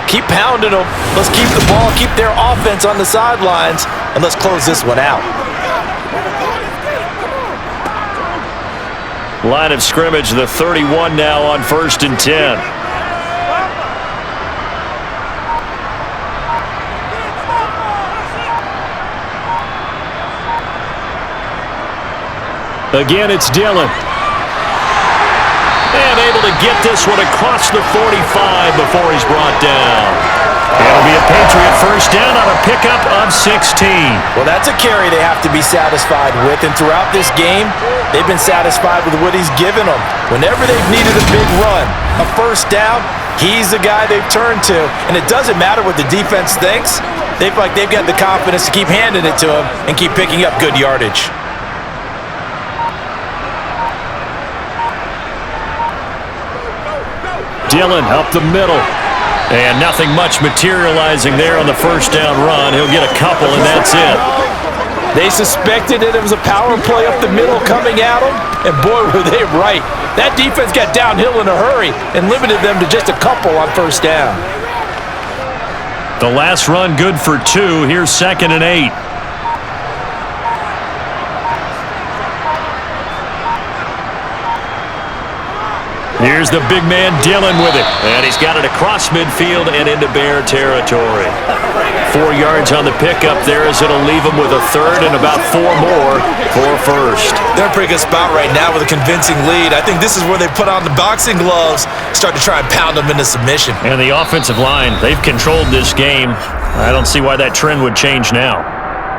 Speaker 3: keep pounding them. Let's keep the ball, keep their offense on the sidelines, and let's close this one out.
Speaker 2: Line of scrimmage, the 31 now on 1st and 10.
Speaker 5: Again, it's Dillon.
Speaker 2: And able to get this one across the 45 before he's brought down. It'll be a Patriot 1st down on a pickup of 16.
Speaker 3: Well, that's a carry they have to be satisfied with, and throughout this game, they've been satisfied with what he's given them. Whenever they've needed a big run, a 1st down, he's the guy they've turned to, and it doesn't matter what the defense thinks. They've got the confidence to keep handing it to him and keep picking up good yardage.
Speaker 5: Dillon up the middle.
Speaker 2: And nothing much materializing there on the 1st down run. He'll get a couple, and that's it.
Speaker 3: They suspected that it was a power play up the middle coming at them, and boy, were they right. That defense got downhill in a hurry and limited them to just a couple on 1st down.
Speaker 2: The last run good for 2. Here's 2nd and 8. Here's the big man Dillon with it. And he's got it across midfield and into Bear territory. 4 yards on the pickup there as it'll leave him with a 3rd and about 4 more for 1st.
Speaker 3: They're in a pretty good spot right now with a convincing lead. I think this is where they put on the boxing gloves, start to try and pound them into submission.
Speaker 2: And the offensive line, they've controlled this game. I don't see why that trend would change now.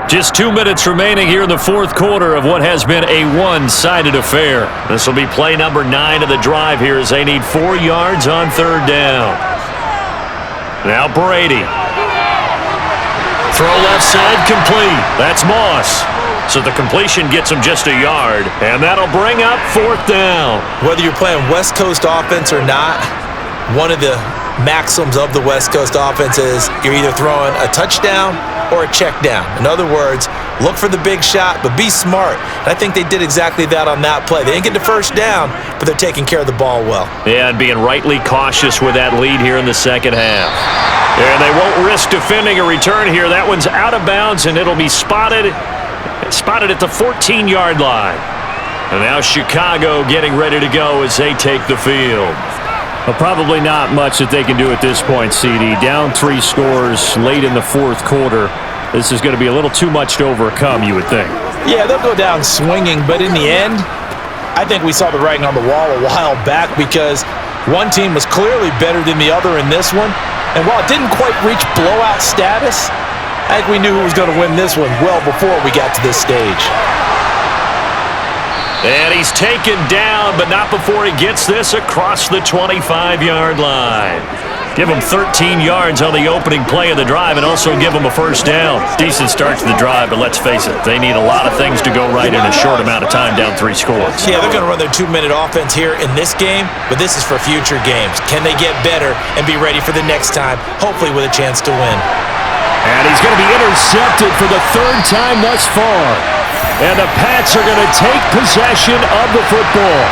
Speaker 2: Just 2 minutes remaining here in the 4th quarter of what has been a one-sided affair. This will be play number 9 of the drive here as they need 4 yards on 3rd down. Now Brady. Throw left side complete. That's Moss. So the completion gets him just a yard, and that'll bring up 4th down.
Speaker 3: Whether you're playing West Coast offense or not, one of the maxims of the West Coast offense is you're either throwing a touchdown or a check down. In other words, look for the big shot, but be smart. And I think they did exactly that on that play. They didn't get the 1st down, but they're taking care of the ball well.
Speaker 2: Yeah, and being rightly cautious with that lead here in the 2nd half. And they won't risk defending a return here. That one's out of bounds, and it'll be spotted at the 14-yard line. And now Chicago getting ready to go as they take the field.
Speaker 5: Well, probably not much that they can do at this point, CD. Down 3 scores late in the 4th quarter. This is going to be a little too much to overcome, you would think.
Speaker 3: Yeah, they'll go down swinging, but in the end, I think we saw the writing on the wall a while back because one team was clearly better than the other in this one. And while it didn't quite reach blowout status, I think we knew who was going to win this one well before we got to this stage.
Speaker 2: And he's taken down, but not before he gets this across the 25-yard line. Give him 13 yards on the opening play of the drive and also give him a 1st down. Decent start to the drive, but let's face it, they need a lot of things to go right in a short amount of time down 3 scores.
Speaker 3: Yeah, they're going to run their 2-minute offense here in this game, but this is for future games. Can they get better and be ready for the next time, hopefully with a chance to win?
Speaker 5: And he's going to be intercepted for the third time thus far. And the Pats are going to take possession of the football.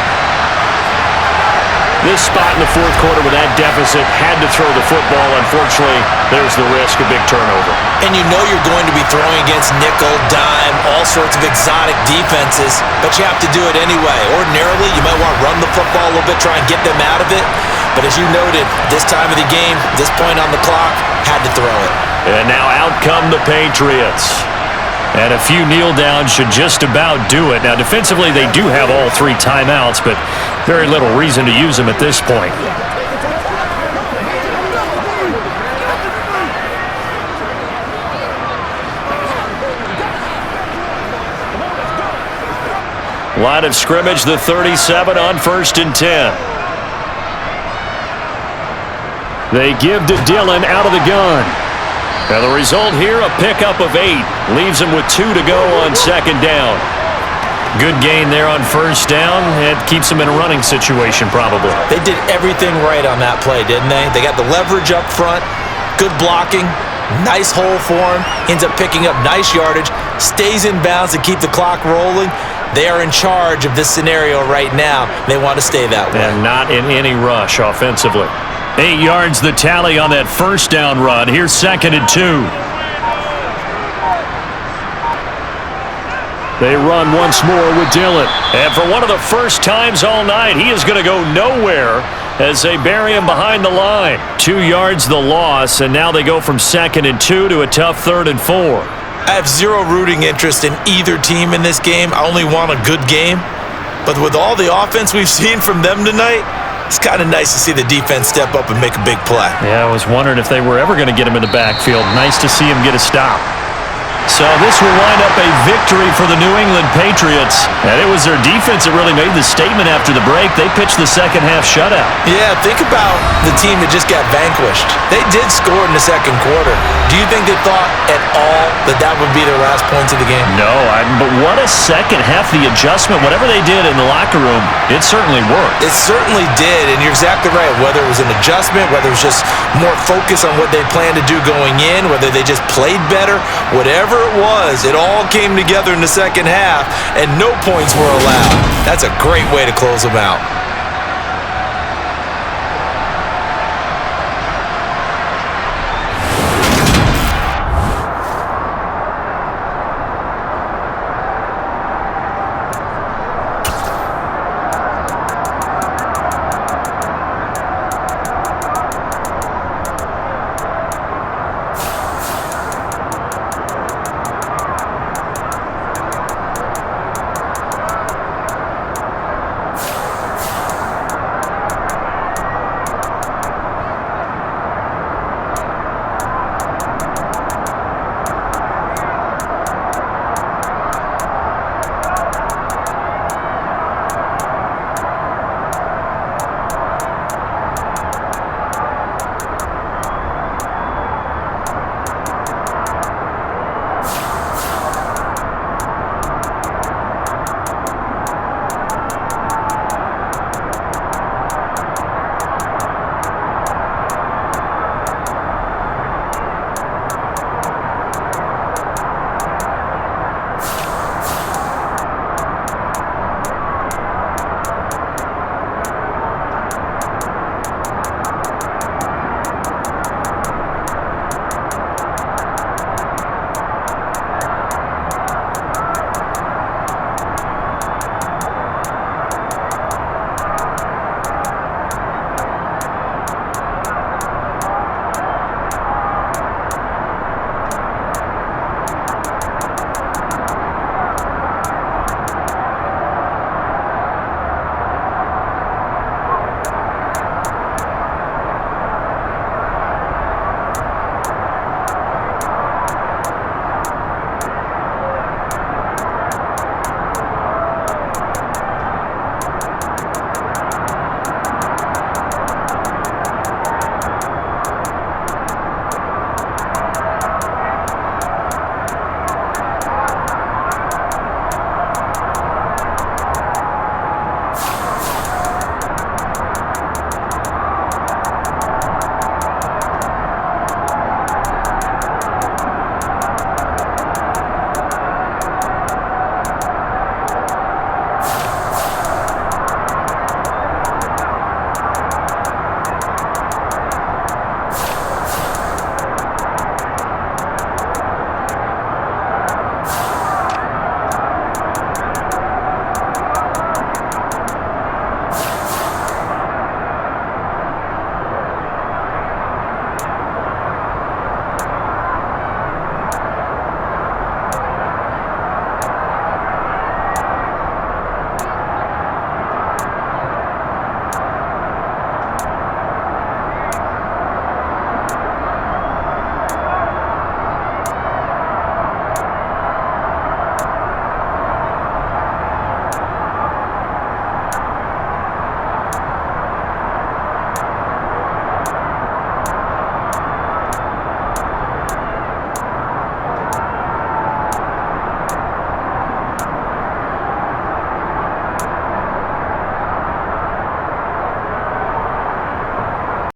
Speaker 5: This spot in the fourth quarter with that deficit had to throw the football. Unfortunately, there's the risk of big turnover.
Speaker 3: And you know you're going to be throwing against nickel, dime, all sorts of exotic defenses, but you have to do it anyway. Ordinarily, you might want to run the football a little bit, try and get them out of it. But as you noted, this time of the game, this point on the clock, had to throw it.
Speaker 2: And now out come the Patriots. And a few kneel downs should just about do it. Now, defensively, they do have all 3 timeouts, but very little reason to use them at this point. Line of scrimmage, the 37 on 1st and 10.
Speaker 5: They give to Dillon out of the gun.
Speaker 2: And the result here, a pickup of 8. Leaves him with 2 to go on 2nd down. Good gain there on 1st down. It keeps him in a running situation probably.
Speaker 3: They did everything right on that play, didn't they? They got the leverage up front, good blocking, nice hole for him. Ends up picking up nice yardage, stays in bounds to keep the clock rolling. They are in charge of this scenario right now. They want to stay that way.
Speaker 2: And not in any rush offensively.
Speaker 5: 8 yards the tally on that 1st down run. Here's 2nd and 2. They run once more with Dillon.
Speaker 2: And for one of the first times all night, he is going to go nowhere as they bury him behind the line.
Speaker 5: 2 yards the loss, and now they go from 2nd and 2 to a tough 3rd and 4.
Speaker 3: I have zero rooting interest in either team in this game. I only want a good game. But with all the offense we've seen from them tonight, it's kind of nice to see the defense step up and make a big play.
Speaker 2: Yeah, I was wondering if they were ever going to get him in the backfield. Nice to see him get a stop.
Speaker 5: So this will wind up a victory for the New England Patriots. And it was their defense that really made the statement after the break. They pitched the second half shutout.
Speaker 3: Yeah, think about the team that just got vanquished. They did score in the second quarter. Do you think they thought at all that that would be their last points of the game?
Speaker 2: No, but what a second half. The adjustment, whatever they did in the locker room, it certainly worked.
Speaker 3: It certainly did, and you're exactly right. Whether it was an adjustment, whether it was just more focus on what they planned to do going in, whether they just played better, whatever it was, it all came together in the second half, and no points were allowed. That's a great way to close them out.